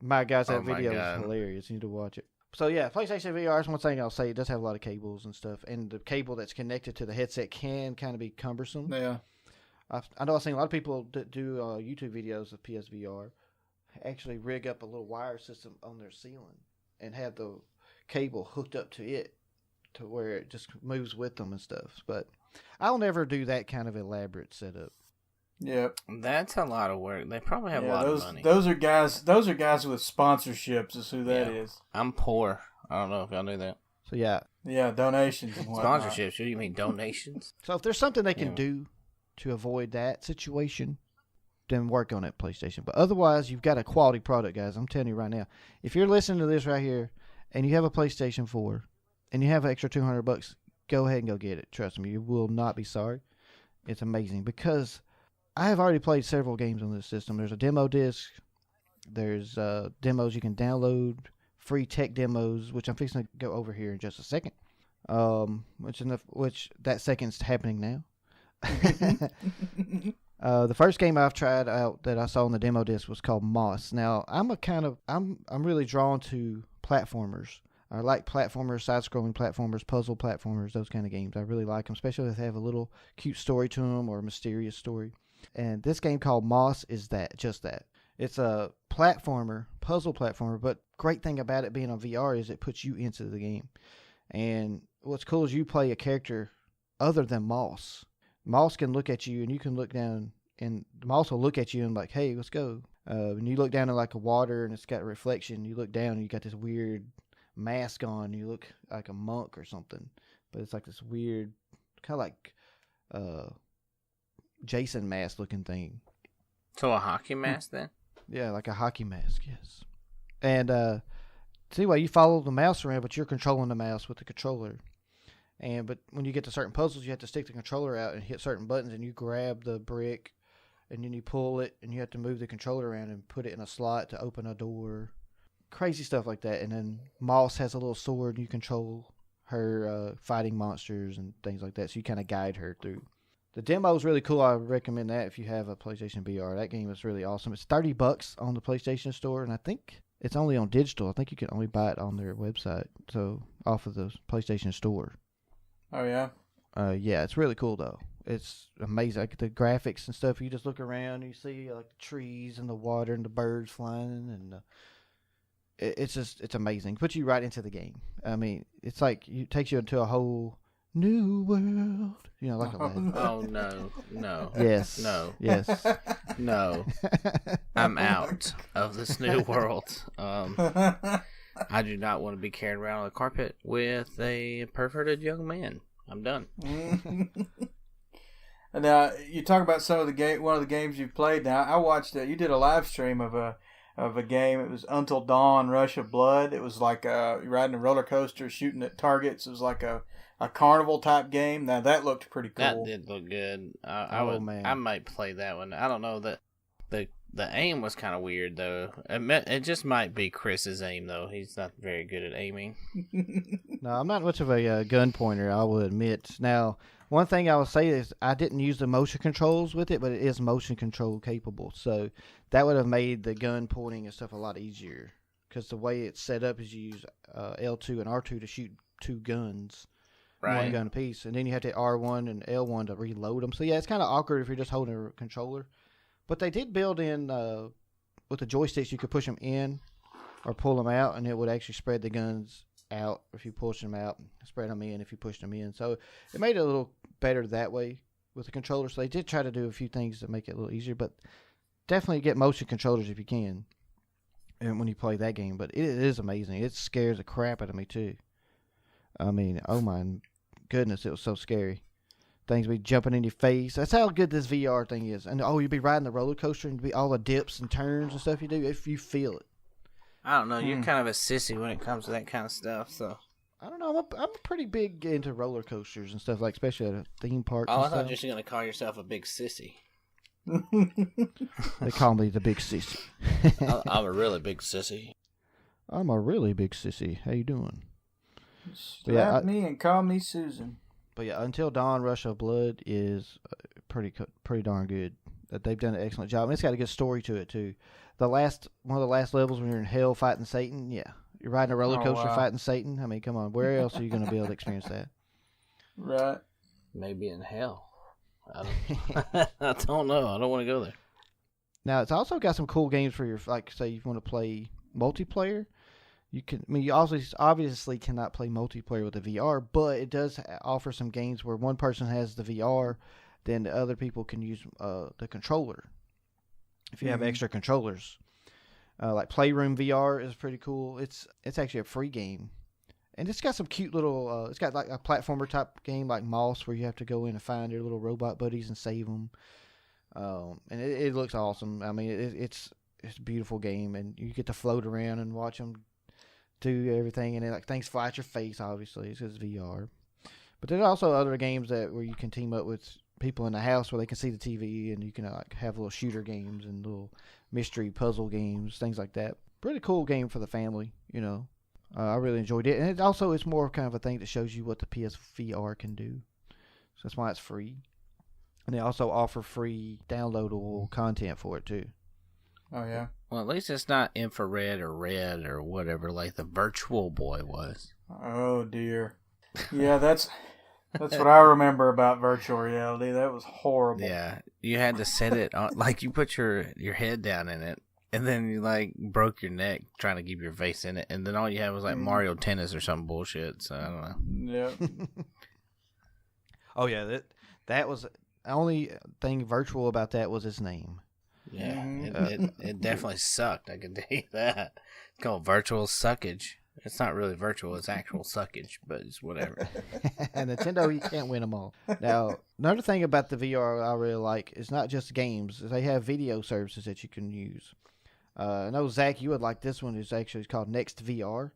My gosh, that video is hilarious. You need to watch it. So yeah, PlayStation VR is one thing I'll say. It does have a lot of cables and stuff, and the cable that's connected to the headset can kind of be cumbersome. Yeah. I know I've seen a lot of people that do YouTube videos of PSVR actually rig up a little wire system on their ceiling and have the cable hooked up to it to where it just moves with them and stuff. But I'll never do that kind of elaborate setup. Yep. That's a lot of work. They probably have a lot of money. Those are guys with sponsorships is who that is. I'm poor. I don't know if y'all knew that. So yeah. Yeah, donations and whatnot. Sponsorships. What do you mean donations? So if there's something they can do to avoid that situation, then work on it, PlayStation. But otherwise, you've got a quality product, guys. I'm telling you right now. If you're listening to this right here and you have a PlayStation 4 and you have an extra $200, go ahead and go get it. Trust me, you will not be sorry. It's amazing because I have already played several games on this system. There's a demo disc. There's demos you can download, free tech demos, which I'm fixing to go over here in just a second. Which that second's happening now. The first game I've tried out that I saw on the demo disc was called Moss. Now I'm really drawn to platformers. I like platformers, side-scrolling platformers, puzzle platformers, those kind of games. I really like them, especially if they have a little cute story to them or a mysterious story. And this game called Moss is just that. It's a puzzle platformer, but great thing about it being on VR is it puts you into the game. And what's cool is you play a character other than Moss. Moss can look at you and you can look down, and Moss will look at you and like, hey, let's go. And you look down at like a water and it's got a reflection. You look down and you got this weird mask on. You look like a monk or something, but it's like this weird, kind of like Jason mask looking thing. So a hockey mask then? Yeah, like a hockey mask, yes. And anyway, you follow the mouse around, but you're controlling the mouse with the controller. But when you get to certain puzzles, you have to stick the controller out and hit certain buttons, and you grab the brick, and then you pull it, and you have to move the controller around and put it in a slot to open a door. Crazy stuff like that. And then Moss has a little sword, and you control her fighting monsters and things like that, so you kind of guide her through. The demo is really cool. I recommend that if you have a PlayStation VR. That game is really awesome. It's $30 on the PlayStation Store, and I think it's only on digital. I think you can only buy it on their website, so off of the PlayStation Store. Oh, yeah? Yeah, it's really cool, though. It's amazing. Like the graphics and stuff, you just look around and you see like the trees and the water and the birds flying, and it's amazing. It puts you right into the game. I mean, it's like it takes you into a whole new world. You know, like a lad. Oh, no. Yes. No. Yes. No. I'm out of this new world. I do not want to be carried around on the carpet with a perverted young man. I'm done. Now, you talk about some of the one of the games you've played. Now, I watched you did a live stream of a game. It was Until Dawn: Rush of Blood. It was like you're riding a roller coaster, shooting at targets. It was like a carnival type game. Now that looked pretty cool. That did look good. I might play that one. I don't know that the aim was kind of weird though. It just might be Chris's aim though. He's not very good at aiming. No, I'm not much of a gun pointer, I will admit. Now, one thing I will say is I didn't use the motion controls with it, but it is motion control capable. So that would have made the gun pointing and stuff a lot easier. Because the way it's set up is you use L2 and R2 to shoot two guns. Right. One gun apiece. And then you have to hit R1 and L1 to reload them. So yeah, it's kind of awkward if you're just holding a controller. But they did build in, with the joysticks, you could push them in or pull them out, and it would actually spread the guns out if you push them out, spread them in if you push them in. So it made it a little better that way with the controller. So they did try to do a few things to make it a little easier, but definitely get motion controllers if you can and when you play that game. But it is amazing. It scares the crap out of me, too. I mean, oh my goodness, it was so scary. Things be jumping in your face. That's how good this VR thing is. And you'd be riding the roller coaster and be all the dips and turns and stuff you do if you feel it. I don't know. You're kind of a sissy when it comes to that kind of stuff. So I don't know. I'm pretty big into roller coasters and stuff, like especially at a theme park. Oh, I thought you were just going to call yourself a big sissy. They call me the big sissy. I'm a really big sissy. I'm a really big sissy. How you doing? Slap me and call me Susan. But yeah, Until Dawn: Rush of Blood is pretty darn good. They've done an excellent job, and it's got a good story to it too. One of the last levels when you're in hell fighting Satan, yeah, You're riding a roller Oh, coaster wow. fighting Satan. I mean, come on. Where else are you going to be able to experience that? Right. Maybe in hell. I don't know. I don't want to go there. Now, it's also got some cool games for your, like, say you want to play multiplayer. You can. I mean, you also obviously cannot play multiplayer with the VR, but it does offer some games where one person has the VR, then the other people can use the controller. If you have extra controllers, like Playroom VR is pretty cool. It's actually a free game, and it's got some cute little. It's got like a platformer type game like Moss, where you have to go in and find your little robot buddies and save them. And it looks awesome. I mean, it's a beautiful game, and you get to float around and watch them do everything, and like things fly at your face. Obviously, it's just VR. But there's also other games where you can team up with people in the house where they can see the TV, and you can like have little shooter games and little mystery puzzle games, things like that. Pretty cool game for the family, you know. I really enjoyed it, and it also is more kind of a thing that shows you what the PSVR can do. So that's why it's free. And they also offer free downloadable content for it too. Oh, yeah. Well, at least it's not infrared or red or whatever like the Virtual Boy was. Oh, dear. Yeah, that's what I remember about virtual reality. That was horrible. Yeah, you had to set it on, like you put your head down in it, and then you like broke your neck trying to keep your face in it, and then all you had was like Mario Tennis or some bullshit. So I don't know. Yep. Oh yeah, that was the only thing virtual about that was its name. Yeah, it definitely sucked. I can tell you that. It's called virtual suckage. It's not really virtual; it's actual suckage, but it's whatever. And Nintendo, you can't win them all. Now, another thing about the VR I really like is not just games; they have video services that you can use. I know Zach, you would like this one. It's actually called Next VR.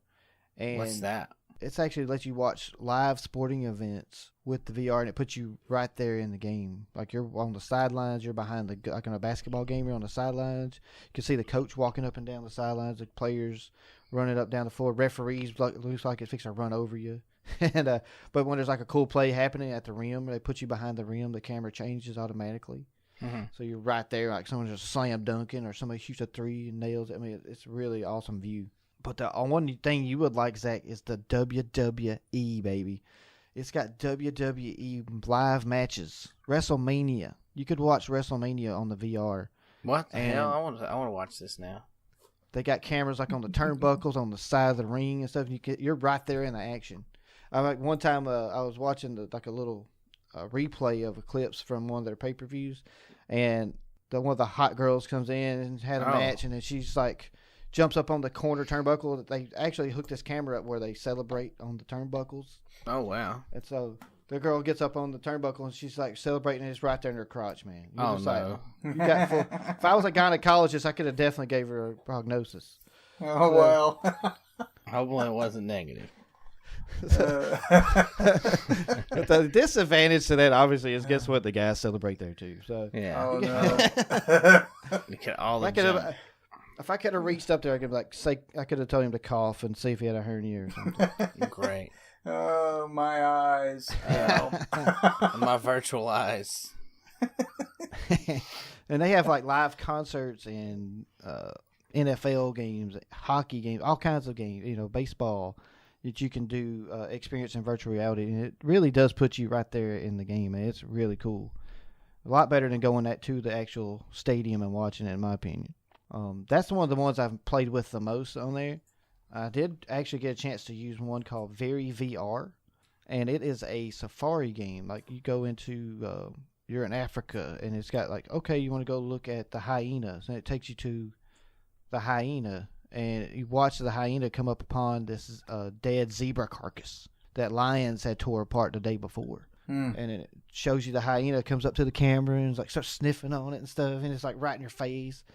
And What's that? It's actually lets you watch live sporting events with the VR, and it puts you right there in the game. Like you're on the sidelines, you're behind like in a basketball game, you're on the sidelines. You can see the coach walking up and down the sidelines, the players running up down the floor, referees looks like it's fixing to run over you. And but when there's like a cool play happening at the rim, they put you behind the rim, the camera changes automatically. Mm-hmm. So you're right there, like someone's just slam dunking or somebody shoots a three and nails it. I mean, it's a really awesome view. But the one thing you would like, Zach, is the WWE, baby. It's got WWE live matches. WrestleMania. You could watch WrestleMania on the VR. What the hell? I want to watch this now. They got cameras like on the turnbuckles, on the side of the ring and stuff. You're right there in the action. Like one time I was watching a little replay of clips from one of their pay-per-views, and one of the hot girls comes in and had a match, and then she's like jumps up on the corner turnbuckle. They actually hooked this camera up where they celebrate on the turnbuckles. Oh, wow. And so the girl gets up on the turnbuckle and she's like celebrating, and it's right there in her crotch, man. You're no. If I was a gynecologist, I could have definitely gave her a prognosis. Oh, well. Hopefully it wasn't negative. But the disadvantage to that, obviously, is guess what? The guys celebrate there, too. So Yeah. Oh, no. You get all the junk. if I could have reached up there, I could have told him to cough and see if he had a hernia or something. Great. Oh, my eyes. My virtual eyes. And they have like live concerts and NFL games, hockey games, all kinds of games, baseball that you can do experience in virtual reality. And it really does put you right there in the game, man. It's really cool. A lot better than going to the actual stadium and watching it, in my opinion. That's one of the ones I've played with the most on there. I did actually get a chance to use one called Very VR, and it is a safari game. Like you go into, you're in Africa, and it's got like, okay, you want to go look at the hyenas, and it takes you to the hyena, and you watch the hyena come up upon this dead zebra carcass that lions had tore apart the day before. And it shows you the hyena comes up to the camera and like starts sniffing on it and stuff, and it's like right in your face.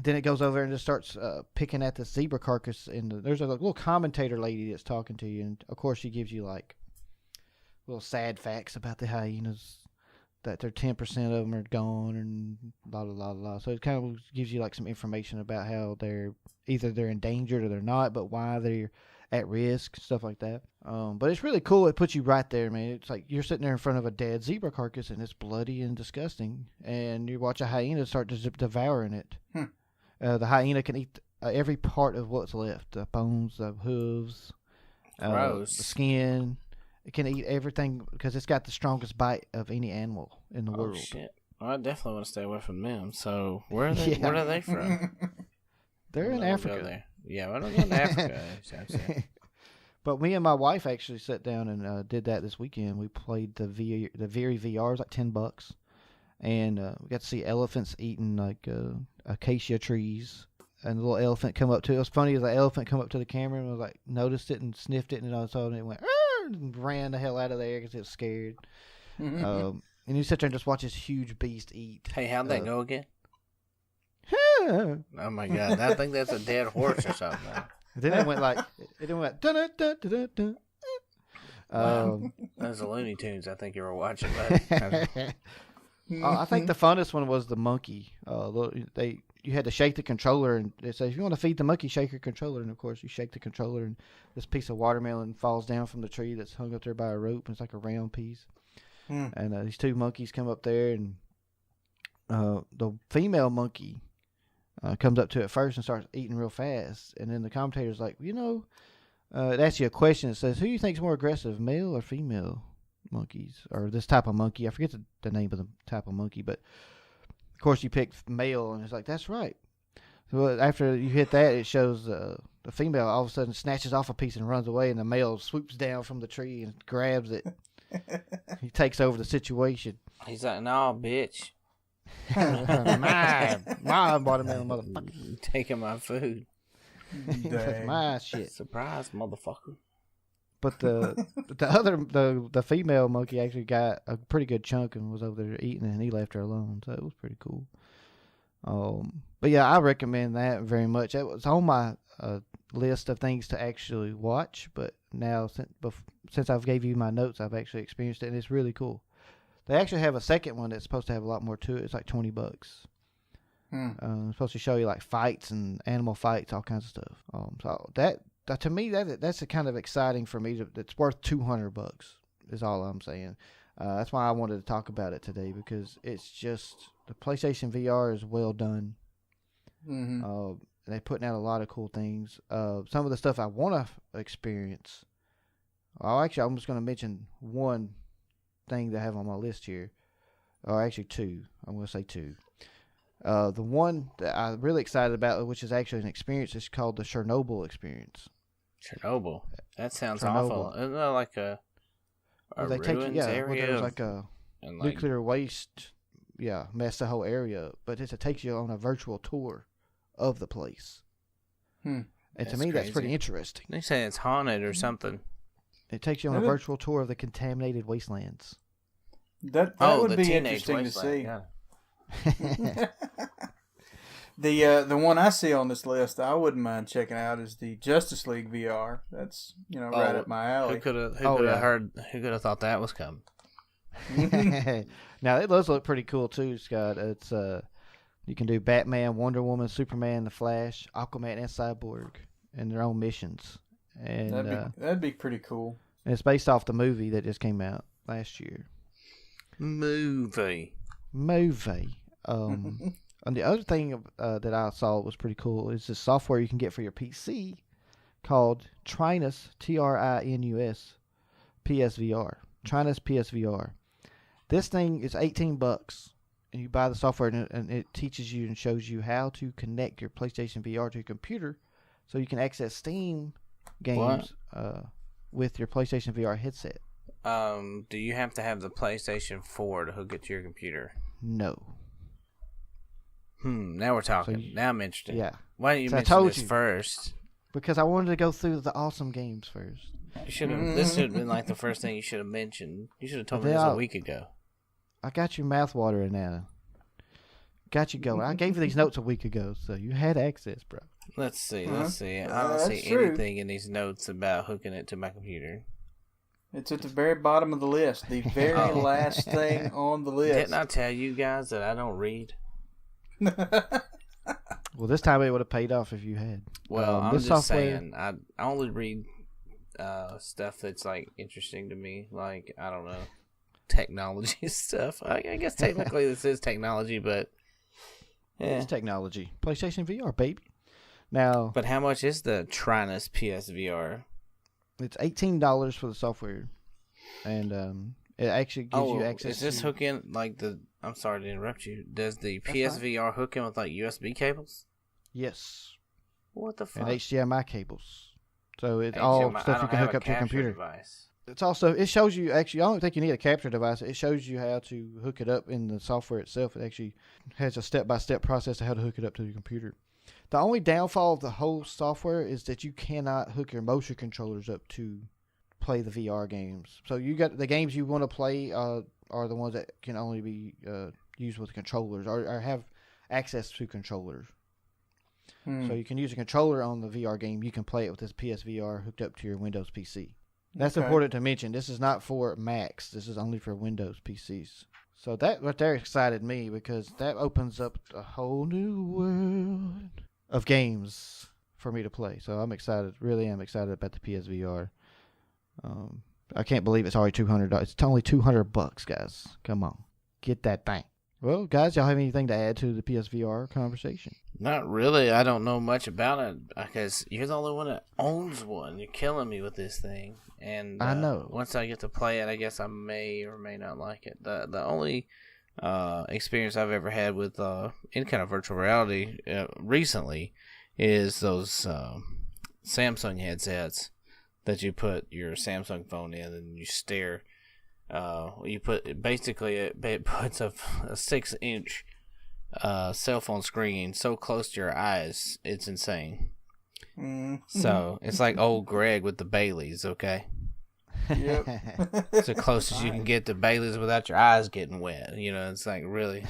Then it goes over and just starts picking at the zebra carcass, and there's a little commentator lady that's talking to you, and of course she gives you like little sad facts about the hyenas, that they're 10% of them are gone, and blah blah blah blah. So it kind of gives you like some information about how they're endangered or they're not, but why they're at risk, stuff like that. But it's really cool. It puts you right there, man. It's like you're sitting there in front of a dead zebra carcass, and it's bloody and disgusting, and you watch a hyena start devouring it. The hyena can eat every part of what's left: the bones, the hooves, the Gross. skin. It can eat everything because it's got the strongest bite of any animal in the Oh world. shit! Well, I definitely want to stay away from them. So where are they? Yeah. Where are they from? They're in We'll go Africa. there. Yeah, we're not going to Africa. Exactly. But me and my wife actually sat down and did that this weekend. We played the Very VR. It was like $10, and we got to see elephants eating like acacia trees. And the little elephant come up to it. It was funny as the elephant come up to the camera and was like noticed it and sniffed it, and all of a sudden it went and ran the hell out of there because it was scared. And you sit there and just watch this huge beast eat. Hey, how'd that go again? Oh my god, I think that's a dead horse or something. Then it went like it went dun dun dun dun dun. Wow. Those are Looney Tunes. I think you were watching that. I think the funnest one was the monkey. You had to shake the controller, and it says if you want to feed the monkey, shake your controller. And of course, you shake the controller, and this piece of watermelon falls down from the tree that's hung up there by a rope. And it's like a round piece. And these two monkeys come up there, and the female monkey comes up to it first and starts eating real fast. And then the commentator's like, it asks you a question. It says, who do you think's more aggressive, male or female monkeys? Or this type of monkey. I forget the name of the type of monkey, but of course you pick male, and it's like, that's right. So after you hit that, it shows the female all of a sudden snatches off a piece and runs away, and the male swoops down from the tree and grabs it. He takes over the situation. He's like, no, bitch. my watermelon, motherfucker. Taking my food. That's my shit. Surprise, motherfucker. But the female monkey actually got a pretty good chunk and was over there eating it, and he left her alone. So it was pretty cool. But yeah, I recommend that very much. It was on my list of things to actually watch, but now since I've gave you my notes, I've actually experienced it, and it's really cool. They actually have a second one that's supposed to have a lot more to it. It's like $20. It's supposed to show you like fights and animal fights, all kinds of stuff. So that to me that's a kind of exciting for me. It's worth $200 is all I'm saying. That's why I wanted to talk about it today, because it's just the PlayStation VR is well done. They're putting out a lot of cool things. Some of the stuff I want to experience. I'm just going to mention one thing that I have on my list here. Or actually two. I'm going to say two. The one that I'm really excited about, which is actually an experience, is called the Chernobyl experience. Chernobyl? That sounds awful. Isn't that like a ruins area? There's like a nuclear waste, mess the whole area up. But it takes you on a virtual tour of the place. And to me, that's pretty interesting. They say it's haunted or something. It takes you on a virtual tour of the contaminated wastelands. That would be interesting to see. Yeah. The one I see on this list I wouldn't mind checking out is the Justice League VR. That's right up my alley. Who could have thought that was coming? Now it does look pretty cool too, Scott. It's you can do Batman, Wonder Woman, Superman, the Flash, Aquaman, and Cyborg in their own missions. And that'd be pretty cool. And it's based off the movie that just came out last year. Movie. And the other thing that I saw was pretty cool is this software you can get for your PC called Trinus, Trinus PSVR. Trinus PSVR. This thing is $18, and you buy the software, and it teaches you and shows you how to connect your PlayStation VR to your computer, so you can access Steam games with your PlayStation VR headset. Do you have to have the PlayStation 4 to hook it to your computer? No. Now we're talking. So now I'm interested. Yeah. Why didn't you mention this first? Because I wanted to go through the awesome games first. You should have. This should have been like the first thing you should have mentioned. You should have told me this a week ago. I got your mouth watering now. Got you going. I gave you these notes a week ago, so you had access, bro. Let's see. I don't see anything in these notes about hooking it to my computer. It's at the very bottom of the list. The very last thing on the list. Didn't I tell you guys that I don't read? Well, this time it would have paid off if you had. Well, I'm just saying, I only read stuff that's like interesting to me, like, I don't know, technology stuff. I guess technically this is technology, but it's technology. PlayStation VR, baby. Now, But how much is the Trinus PSVR? it's $18 for the software, and it actually gives you access. Is this to... hook in like the? I'm sorry to interrupt you. Does the That's PSVR hook in with like USB cables? Yes, What the fuck? and HDMI cables. So it's HDMI, all I stuff you don't can have hook a up to your capture computer. device. It's also, it shows you, actually, I don't think you need a capture device. It shows you how to hook it up in the software itself. It actually has a step-by-step process of how to hook it up to your computer. The only downfall of the whole software is that you cannot hook your motion controllers up to play the VR games. So you got the games you want to play are the ones that can only be used with controllers or have access to controllers. So you can use a controller on the VR game. You can play it with this PSVR hooked up to your Windows PC. That's important to mention. This is not for Macs. This is only for Windows PCs. So that right there excited me because that opens up a whole new world of games for me to play. So I'm excited. Really am excited about the PSVR. I can't believe it's already $200. It's only $200, guys. Come on, get that thing. Well, guys, y'all have anything to add to the PSVR conversation? Not really. I don't know much about it because you're the only one that owns one. You're killing me with this thing. And I know. Once I get to play it, I guess I may or may not like it. The only experience I've ever had with any kind of virtual reality recently is those Samsung headsets that you put your Samsung phone in and you stare. You put basically it puts a 6-inch cell phone screen so close to your eyes, it's insane. So it's like old Greg with the Baileys, okay? Yep. It's the closest you can get to Baileys without your eyes getting wet. You know, it's like really,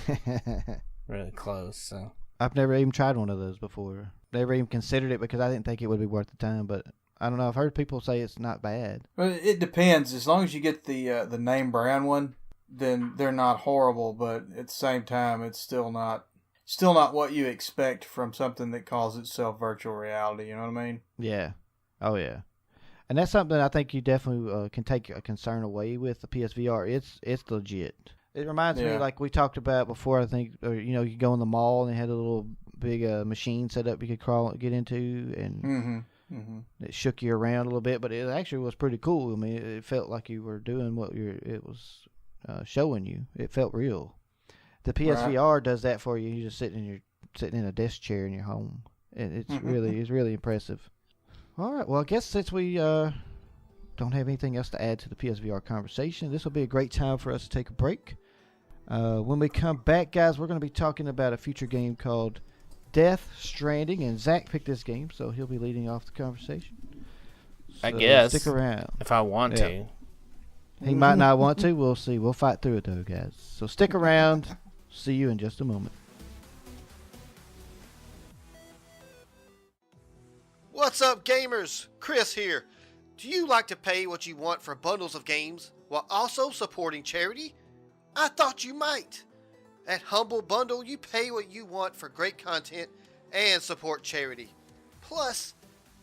really close. So I've never even tried one of those before. Never even considered it because I didn't think it would be worth the time. But I don't know. I've heard people say it's not bad. Well, it depends. As long as you get the name brand one, then they're not horrible. But at the same time, it's still not what you expect from something that calls itself virtual reality. You know what I mean? Yeah. Oh yeah. And that's something I think you definitely can take a concern away with the PSVR. It's legit. It reminds me, like we talked about before, I think, you go in the mall and they had a little big machine set up you could get into, and it shook you around a little bit, but it actually was pretty cool. I mean, it felt like you were doing what it was showing you. It felt real. The PSVR does that for you. You just sitting in a desk chair in your home. It's really impressive. All right. Well, I guess since we don't have anything else to add to the PSVR conversation, this will be a great time for us to take a break. When we come back, guys, we're going to be talking about a future game called Death Stranding, and Zach picked this game, so he'll be leading off the conversation. I guess. Stick around. If I want to. He might not want to. We'll see. We'll fight through it, though, guys. So stick around. See you in just a moment. What's up, gamers? Chris here. Do you like to pay what you want for bundles of games while also supporting charity? I thought you might. At Humble Bundle, you pay what you want for great content and support charity. Plus,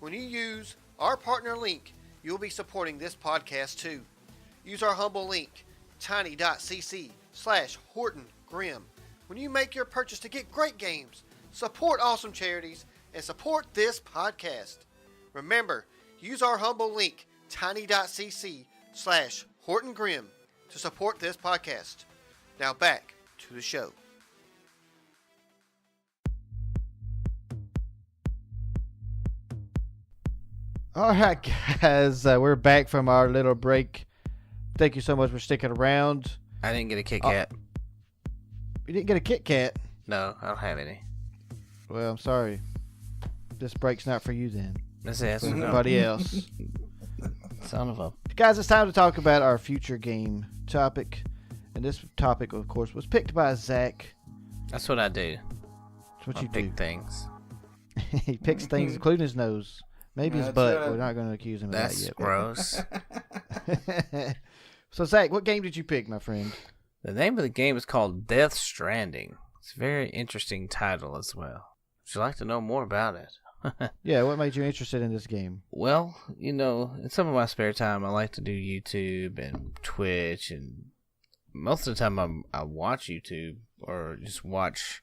when you use our partner link, you'll be supporting this podcast too. Use our Humble link, tiny.cc/HortonGrimm, when you make your purchase to get great games, support awesome charities, and support this podcast. Remember, use our Humble link, tiny.cc/HortonGrimm, to support this podcast. Now back to the show. All right, guys, we're back from our little break. Thank you so much for sticking around. I didn't get a Kit Kat. You didn't get a Kit Kat? No, I don't have any. Well, I'm sorry. This break's not for you then. That's it. For everybody else. Son of a... Guys, it's time to talk about our future game topic. And this topic, of course, was picked by Zach. That's what I do. That's what I you pick do. things. He picks things, including his nose. Maybe his butt. We're not going to accuse him of that yet. That's gross. So, Zach, what game did you pick, my friend? The name of the game is called Death Stranding. It's a very interesting title as well. Would you like to know more about it? Yeah, what made you interested in this game? Well, in some of my spare time, I like to do YouTube and Twitch, and most of the time I watch YouTube or just watch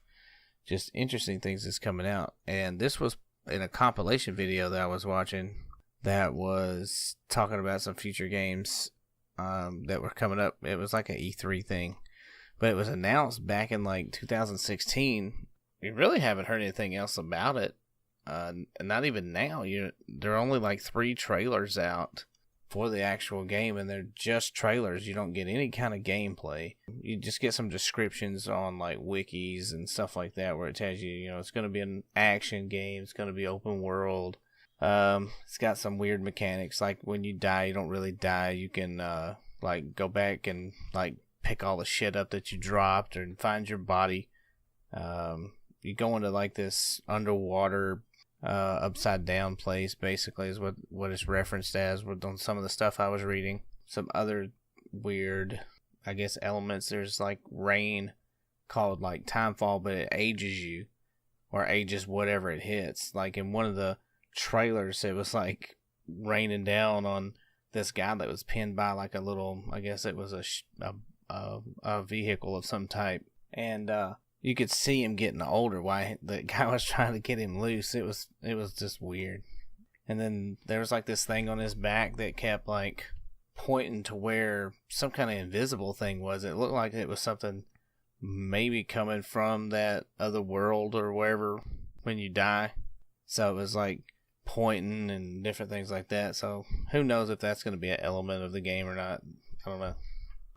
interesting things that's coming out. And this was in a compilation video that I was watching that was talking about some future games that were coming up. It was like an E3 thing, but it was announced back in like 2016. You really haven't heard anything else about it. Not even now. There are only like 3 trailers out for the actual game, and they're just trailers. You don't get any kind of gameplay. You just get some descriptions on like wikis and stuff like that, where it tells you, it's going to be an action game. It's going to be open world. It's got some weird mechanics, like when you die, you don't really die. You can like go back and like pick all the shit up that you dropped and find your body. You go into like this underwater upside down place, basically, is what it's referenced as on some of the stuff I was reading. Some other weird, I guess, elements. There's like rain called like timefall, but it ages you, or ages whatever it hits. Like in one of the trailers, it was like raining down on this guy that was pinned by like a little, I guess it was a vehicle of some type, and you could see him getting older while the guy was trying to get him loose. It was just weird. And then there was like this thing on his back that kept like pointing to where some kind of invisible thing was. It looked like it was something maybe coming from that other world or wherever when you die. So it was like pointing and different things like that. So who knows if that's going to be an element of the game or not. I don't know.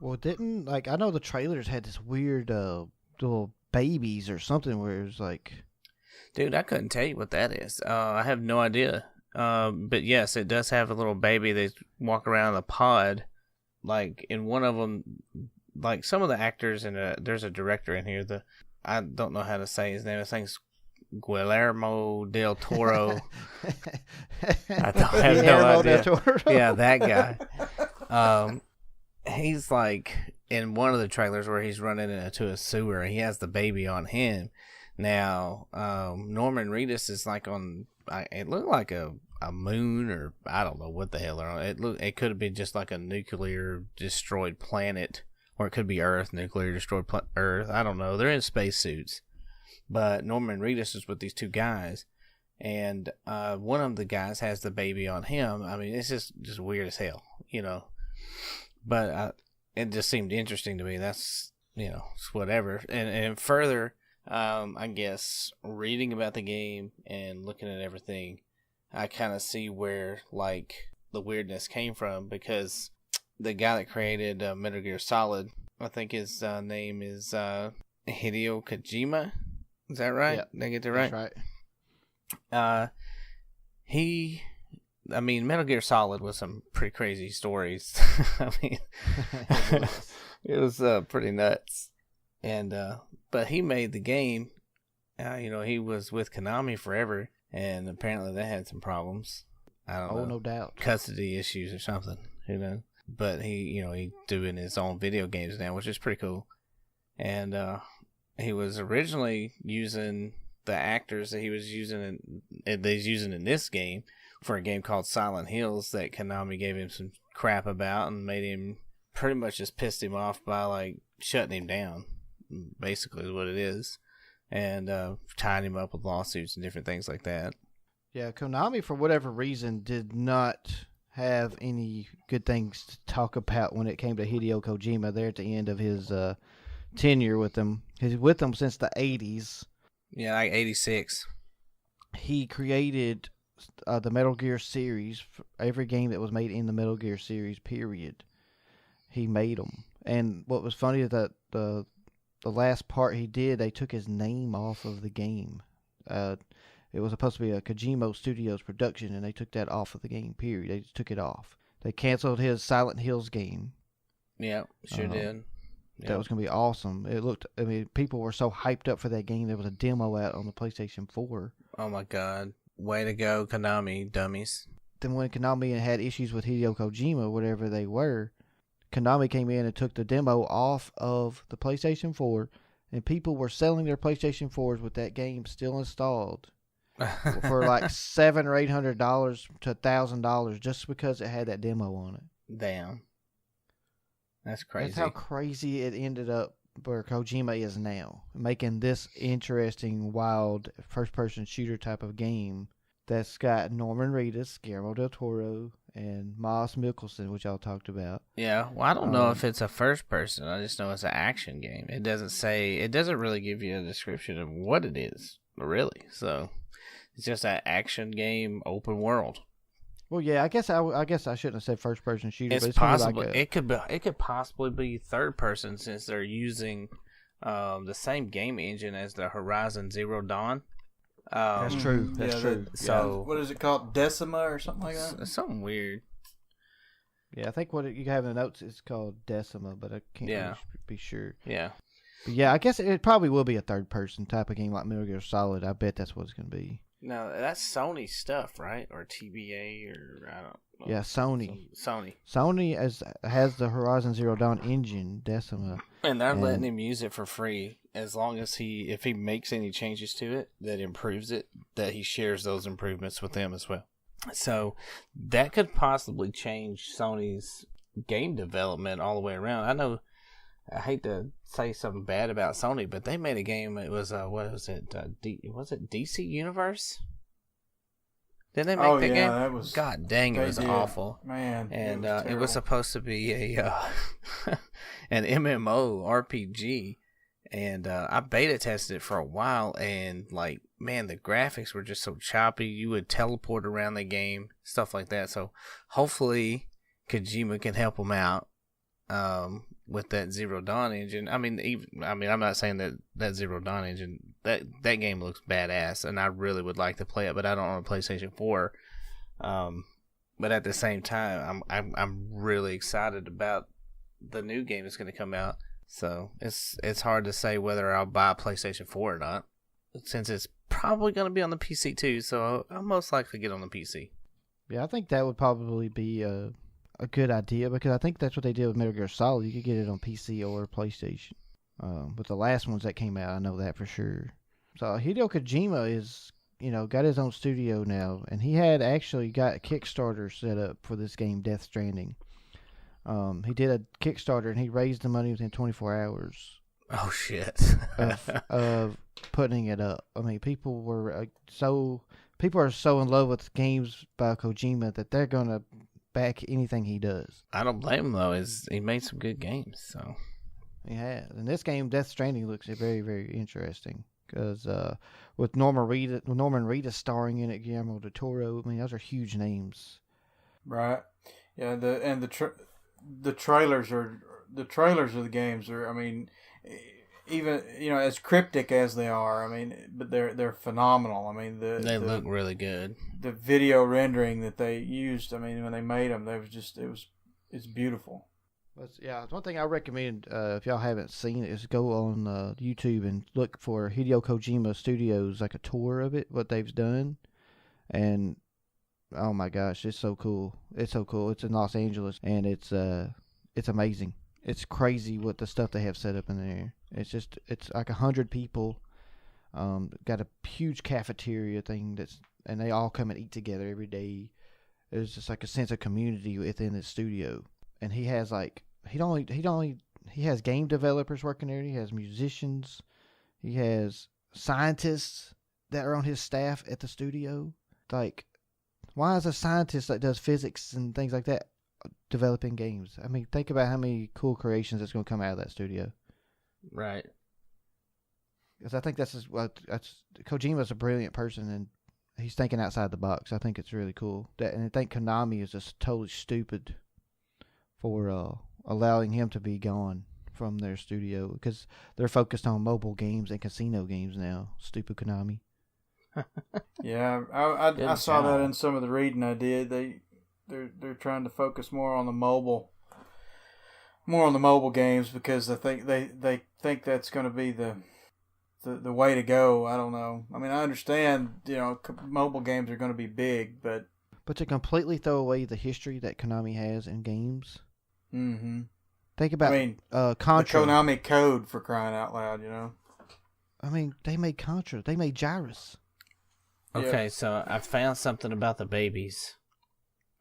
Well, I know the trailers had this weird little babies or something where it was like... Dude, I couldn't tell you what that is. I have no idea. But yes, it does have a little baby that walk around the pod. Like in one of them, like some of the actors, and there's a director in here. I don't know how to say his name. I think it's Guillermo del Toro. I don't have no idea. Del Toro. Yeah, that guy. He's like in one of the trailers where he's running into a sewer. He has the baby on him. Now, Norman Reedus is like on. It looked like a moon, or I don't know what the hell they're on. It could have been just like a nuclear destroyed planet, or it could be Earth, nuclear destroyed Earth. I don't know. They're in spacesuits, but Norman Reedus is with these 2 guys, and one of the guys has the baby on him. I mean, it's just weird as hell, But it just seemed interesting to me. That's it's whatever. And further. I guess reading about the game and looking at everything, I kind of see where like the weirdness came from, because the guy that created Metal Gear Solid, I think his name is Hideo Kojima. Is that right? Yeah, did I get that right? That's right. Metal Gear Solid was some pretty crazy stories. I mean, it was pretty nuts. And but he made the game. He was with Konami forever, and apparently they had some problems. I don't know. Oh, no doubt. Custody issues or something, But he's doing his own video games now, which is pretty cool. And he was originally using the actors that he's using in this game for a game called Silent Hills that Konami gave him some crap about and made him pretty much just pissed him off by like shutting him down. Basically is what it is, and tying him up with lawsuits and different things like that. Yeah, Konami, for whatever reason, did not have any good things to talk about when it came to Hideo Kojima there at the end of his tenure with them. He's with them since the 80s. Yeah, like 86. He created the Metal Gear series. Every game that was made in the Metal Gear series, period, he made them. And what was funny is that the last part he did, they took his name off of the game. It was supposed to be a Kojima Studios production, and they took that off of the game, period. They just took it off. They canceled his Silent Hills game. Yeah, sure did. Yep. That was going to be awesome. People were so hyped up for that game. There was a demo out on the PlayStation 4. Oh, my God. Way to go, Konami, dummies. Then when Konami had issues with Hideo Kojima, whatever they were, Konami came in and took the demo off of the PlayStation 4, and people were selling their PlayStation 4s with that game still installed for like $700 or $800 to $1,000 just because it had that demo on it. Damn. That's crazy. That's how crazy it ended up where Kojima is now, making this interesting, wild, first-person shooter type of game that's got Norman Reedus, Guillermo del Toro, and Miles Mikkelsen, which y'all talked about. Yeah, well, I don't know if it's a first person. I just know it's an action game. It doesn't really give you a description of what it is, really. So it's just an action game, open world. Well, yeah, I guess I shouldn't have said first person shooter. It's but it's possible like it could possibly be third person since they're using the same game engine as the Horizon Zero Dawn. That's true. That's true. So what is it called? Decima or something like that? Something weird. Yeah, I think what you have in the notes is called Decima, but I can't really be sure. Yeah. But yeah, I guess it probably will be a third person type of game like Metal Gear Solid. I bet that's what it's going to be. No, that's Sony stuff, right? Or TBA, or I don't know. Yeah, Sony. Sony has the Horizon Zero Dawn engine, Decima. And they're letting him use it for free as long as if he makes any changes to it that improves it, that he shares those improvements with them as well. So that could possibly change Sony's game development all the way around. I hate to say something bad about Sony, but they made a game. It was what was it? Was it DC Universe? Did they make that game? That was, God dang, it was awful, man. And it was supposed to be a an MMO RPG, and I beta tested it for a while, and like, man, the graphics were just so choppy. You would teleport around the game, stuff like that. So hopefully Kojima can help them out with that Zero Dawn engine. I'm not saying that Zero Dawn engine, that game looks badass, and I really would like to play it, but I don't own a PlayStation 4. But at the same time, I'm really excited about the new game that's going to come out. So it's hard to say whether I'll buy a PlayStation 4 or not, since it's probably going to be on the PC too. So I'll most likely get on the PC. Yeah, I think that would probably be a good idea, because I think that's what they did with Metal Gear Solid. You could get it on PC or PlayStation. But the last ones that came out, I know that for sure. So Hideo Kojima is, got his own studio now, and he had actually got a Kickstarter set up for this game, Death Stranding. He did a Kickstarter, and he raised the money within 24 hours. Oh shit! of putting it up. I mean, people are so in love with games by Kojima that they're gonna back anything he does. I don't blame him though. He made some good games, so he has. And this game, Death Stranding, looks very, very interesting because with Norman Reedus starring in it, Guillermo del Toro. I mean, those are huge names. Right. Yeah. The trailers of the games are. I mean, even as cryptic as they are. I mean, but they're phenomenal. I mean, they look really good. The video rendering that they used. I mean, when they made them, it's beautiful. Yeah, one thing I recommend if y'all haven't seen it is go on YouTube and look for Hideo Kojima Studios, like a tour of it, what they've done, and oh my gosh, it's so cool. It's so cool. It's in Los Angeles, and it's amazing. It's crazy what the stuff they have set up in there. It's like 100 people. Got a huge cafeteria thing and they all come and eat together every day. There's just like a sense of community within the studio. And he has he has game developers working there. He has musicians. He has scientists that are on his staff at the studio. Like, why is a scientist that does physics and things like that developing games? I mean, think about how many cool creations that's going to come out of that studio. Right. Because I think Kojima's a brilliant person, and he's thinking outside the box. I think it's really cool. And I think Konami is just totally stupid for allowing him to be gone from their studio, because they're focused on mobile games and casino games now. Stupid Konami. Yeah, I saw that in some of the reading I did. They're trying to focus more on the mobile games, because they think that's going to be the way to go. I don't know. I mean, I understand, mobile games are going to be big, but to completely throw away the history that Konami has in games. Mm-hmm. Think about Contra. The Konami code, for crying out loud, I mean, they made Contra. They made Gyrus. Okay, so I found something about the babies.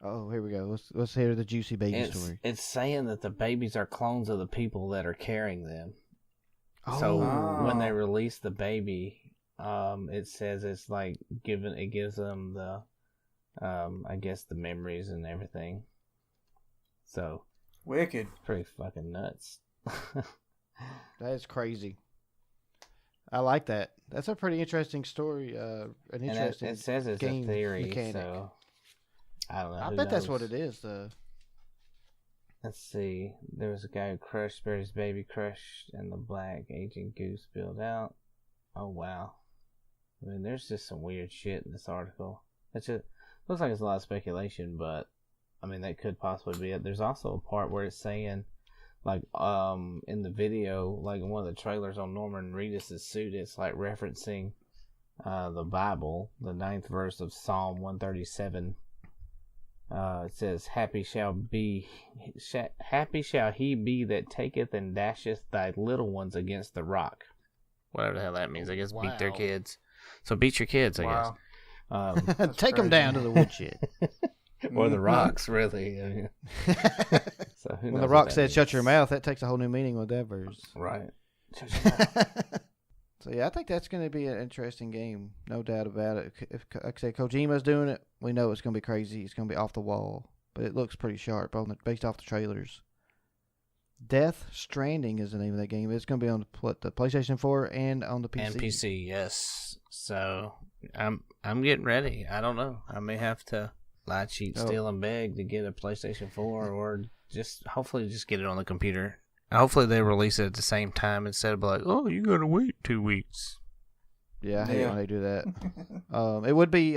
Oh, here we go. Let's hear the juicy baby story. It's saying that the babies are clones of the people that are carrying them. Oh. So when they release the baby, it says it's like it gives them the, I guess the memories and everything. So Wicked. pretty fucking nuts. That is crazy. I like that. That's a pretty interesting story. An interesting it says it's game a theory, mechanic. so I don't know. I Who bet that's what knows? it is, though. Let's see. There was a guy who crushed, buried his baby crushed, and the black aging goose spilled out. Oh, wow. I mean, there's just some weird shit in this article. It just looks like it's a lot of speculation, but I mean, that could possibly be it. There's also a part where it's saying, like, in the video, like in one of the trailers on Norman Reedus' suit, it's like referencing the Bible, the 9th verse of Psalm 137. It says, happy shall he be that taketh and dasheth thy little ones against the rock. Whatever the hell that means. I guess beat their Wow. kids. So beat your kids, I guess. That's Take them crazy. down to the woodshed. Or the rocks, really. I mean, so who When knows the what rock that said, means. "Shut your mouth," that takes a whole new meaning with that verse. Right. So yeah, I think that's going to be an interesting game, no doubt about it. If, like I said, Kojima's doing it, we know it's going to be crazy. It's going to be off the wall, but it looks pretty sharp based off the trailers. Death Stranding is the name of that game. It's going to be on the PlayStation 4 and on the PC. And PC, yes. So I'm getting ready. I don't know. I may have to lie, cheat, steal, and beg to get a PlayStation 4, or just hopefully just get it on the computer. Hopefully they release it at the same time instead of like, oh, you gotta wait 2 weeks. Yeah, I hate when they do that. It would be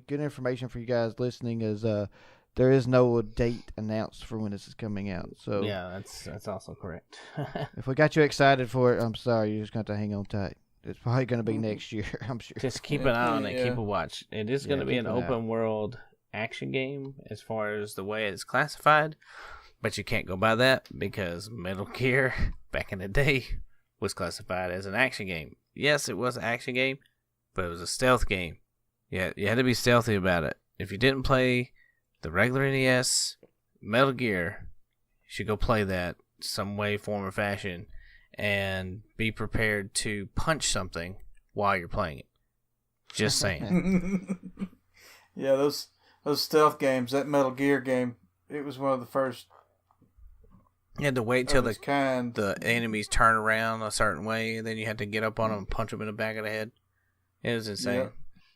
good information for you guys listening, as there is no date announced for when this is coming out. So Yeah, that's also correct. if we got you excited for it, I'm sorry, you're just going to have to hang on tight. It's probably going to be next year, I'm sure. Just keep an eye on it. Yeah. Keep a watch. It is going to be keep an an eye. open world action game as far as the way it's classified, but you can't go by that because Metal Gear back in the day was classified as an action game. Yes, it was an action game, but it was a stealth game. Yeah, you had to be stealthy about it. If you didn't play the regular NES Metal Gear, you should go play that some way, form, or fashion, and be prepared to punch something while you're playing it. Just saying. Yeah, those stealth games, that Metal Gear game, it was one of the first You had to wait till of its kind. the enemies turn around a certain way, and then you had to get up on them and punch them in the back of the head. It was insane.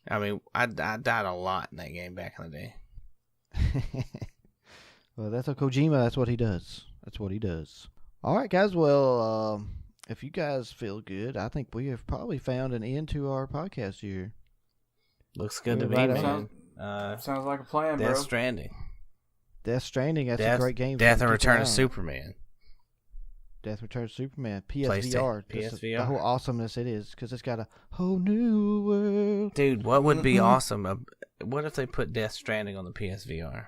Yeah. I mean, I died a lot in that game back in the day. Well, that's a Kojima. That's what he does. That's what he does. All right, guys. Well, if you guys feel good, I think we have probably found an end to our podcast here. Looks good to me, Right man. Sounds like a plan, Death bro. Stranding. Death Stranding. That's a great game. Death to and keep Return an of eye on. Superman. Death Return of Superman. PSVR. Just PSVR. The whole awesomeness it is, because it's got a whole new world. Dude, what would be awesome? What if they put Death Stranding on the PSVR?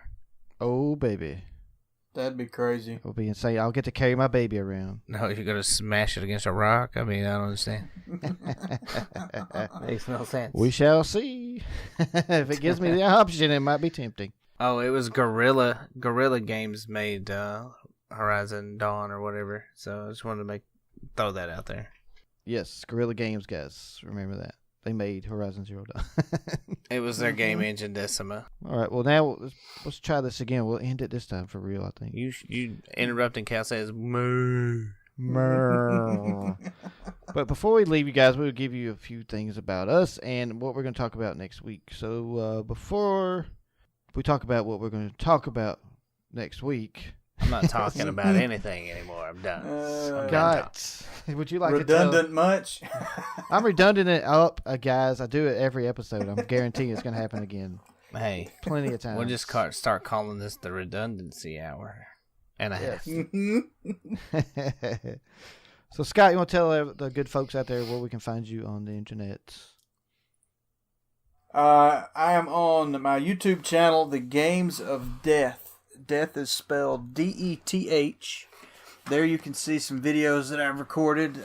Oh, baby. That'd be crazy. It'll be insane. I'll get to carry my baby around. No, you're gonna smash it against a rock? I mean, I don't understand. Makes no sense. We shall see. If it gives me the option, it might be tempting. Oh, it was Guerrilla Games made Horizon Dawn or whatever. So I just wanted to throw that out there. Yes, Guerrilla Games, guys. Remember that. They made Horizon Zero Dawn. It was their game engine, Decima. All right, well, now let's try this again. We'll end it this time for real, I think. You interrupting Cal says moo. But before we leave you guys, we'll give you a few things about us and what we're going to talk about next week. So before we talk about what we're going to talk about next week, I'm not talking about anything anymore. I'm done. I'm done Scott, would you like Redundant much? to tell? I'm redundant it up, guys. I do it every episode. I'm guaranteeing it's going to happen again. Hey, Plenty of times. we'll just start calling this the redundancy hour and a half. So, Scott, you want to tell the good folks out there where we can find you on the internet? I am on my YouTube channel, The Games of Death. Death is spelled DETH. There you can see some videos that I've recorded.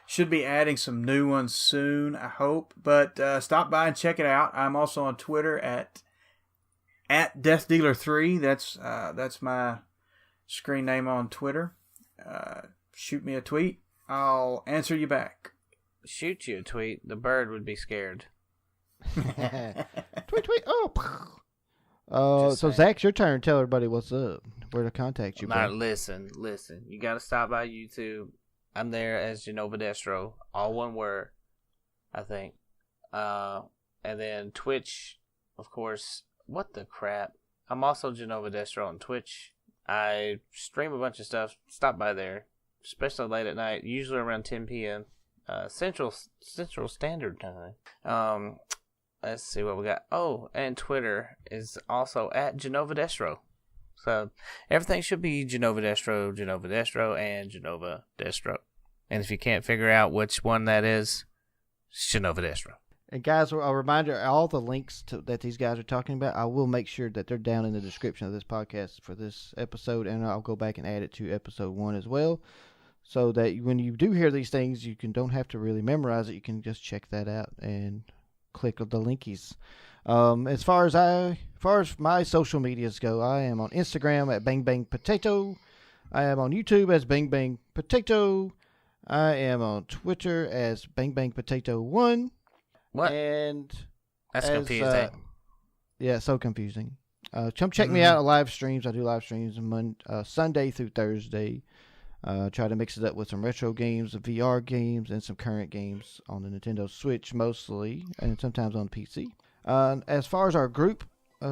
Should be adding some new ones soon, I hope. But stop by and check it out. I'm also on Twitter at DeathDealer3. That's my screen name on Twitter. Shoot me a tweet. I'll answer you back. shoot you a tweet, the bird would be scared. Tweet. Oh. So Zach, it's your turn. Tell everybody what's up. Where to contact you, bro. Listen. You got to stop by YouTube. I'm there as Genova Destro, all one word, I think. And then Twitch, of course. What the crap? I'm also Genova Destro on Twitch. I stream a bunch of stuff. Stop by there, especially late at night, usually around 10 p.m. Central Standard Time. Let's see what we got. Oh, and Twitter is also at Genova Destro. So everything should be Genova Destro, and Genova Destro. And if you can't figure out which one that is, it's Genova Destro. And guys, a reminder, all the links that these guys are talking about, I will make sure that they're down in the description of this podcast for this episode, and I'll go back and add it to episode 1 as well, so that when you do hear these things, you don't have to really memorize it. You can just check that out and click the linkies. As far as my social medias go, I am on Instagram at Bang Bang Potato. I am on YouTube as Bang Bang Potato. I am on Twitter as Bang Bang Potato 1. What? And that's confusing. Yeah, so confusing. Come check me out on live streams. I do live streams Sunday through Thursday. Try to mix it up with some retro games, VR games, and some current games on the Nintendo Switch mostly, and sometimes on PC. As far as our group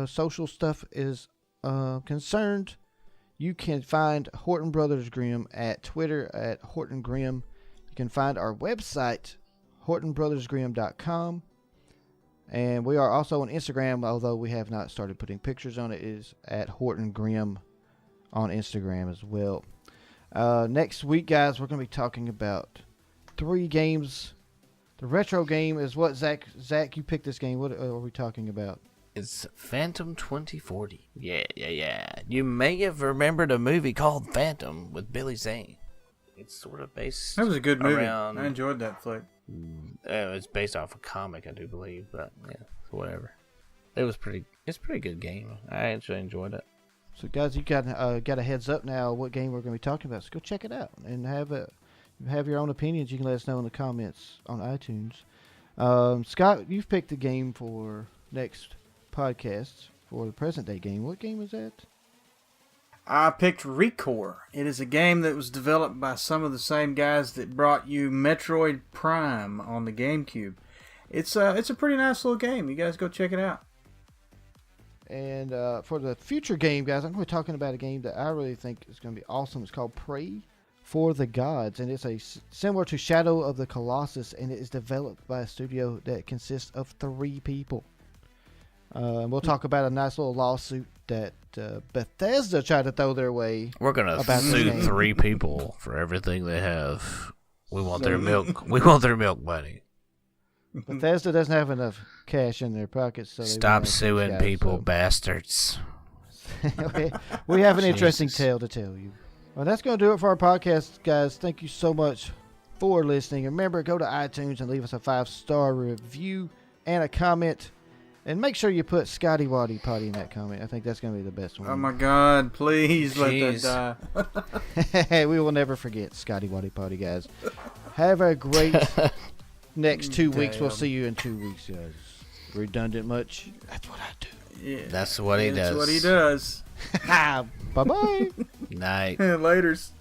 social stuff is concerned, you can find Horton Brothers Grimm at Twitter at Horton Grimm. You can find our website, hortonbrothersgrimm.com. And we are also on Instagram, although we have not started putting pictures on it. It is at Horton Grimm on Instagram as well. Next week, guys, we're going to be talking about 3 games. The retro game is what, Zach? Zach, you picked this game. What are we talking about? It's Phantom 2040. Yeah. You may have remembered a movie called Phantom with Billy Zane. It's sort of based. That was a good movie. I enjoyed that flick. It's based off a comic, I do believe, but yeah, whatever. It's a pretty good game. I actually enjoyed it. So, guys, you got a heads up now what game we're going to be talking about. So go check it out and have your own opinions. You can let us know in the comments on iTunes. Scott, you've picked the game for next podcast for the present day game. What game is that? I picked Recore. It is a game that was developed by some of the same guys that brought you Metroid Prime on the GameCube. It's a pretty nice little game. You guys go check it out. And for the future game, guys, I'm going to be talking about a game that I really think is going to be awesome. It's called Prey for the Gods, and it's similar to Shadow of the Colossus, and it is developed by a studio that consists of 3 people. And we'll talk about a nice little lawsuit that Bethesda tried to throw their way. We're gonna sue 3 people for everything they have. We want their milk. We want their milk money. Bethesda doesn't have enough cash in their pockets, so stop suing people, bastards. We have an interesting tale to tell you. Well, that's going to do it for our podcast, guys. Thank you so much for listening. Remember, go to iTunes and leave us a 5-star review and a comment. And make sure you put Scotty Waddy Potty in that comment. I think that's going to be the best one. Oh, my God. Please let that die. We will never forget Scotty Waddy Potty, guys. Have a great next 2 weeks. We'll see you in 2 weeks, guys. Redundant much? That's what I do. Yeah. That's what he does. That's what he does. Bye-bye. Night. Laters.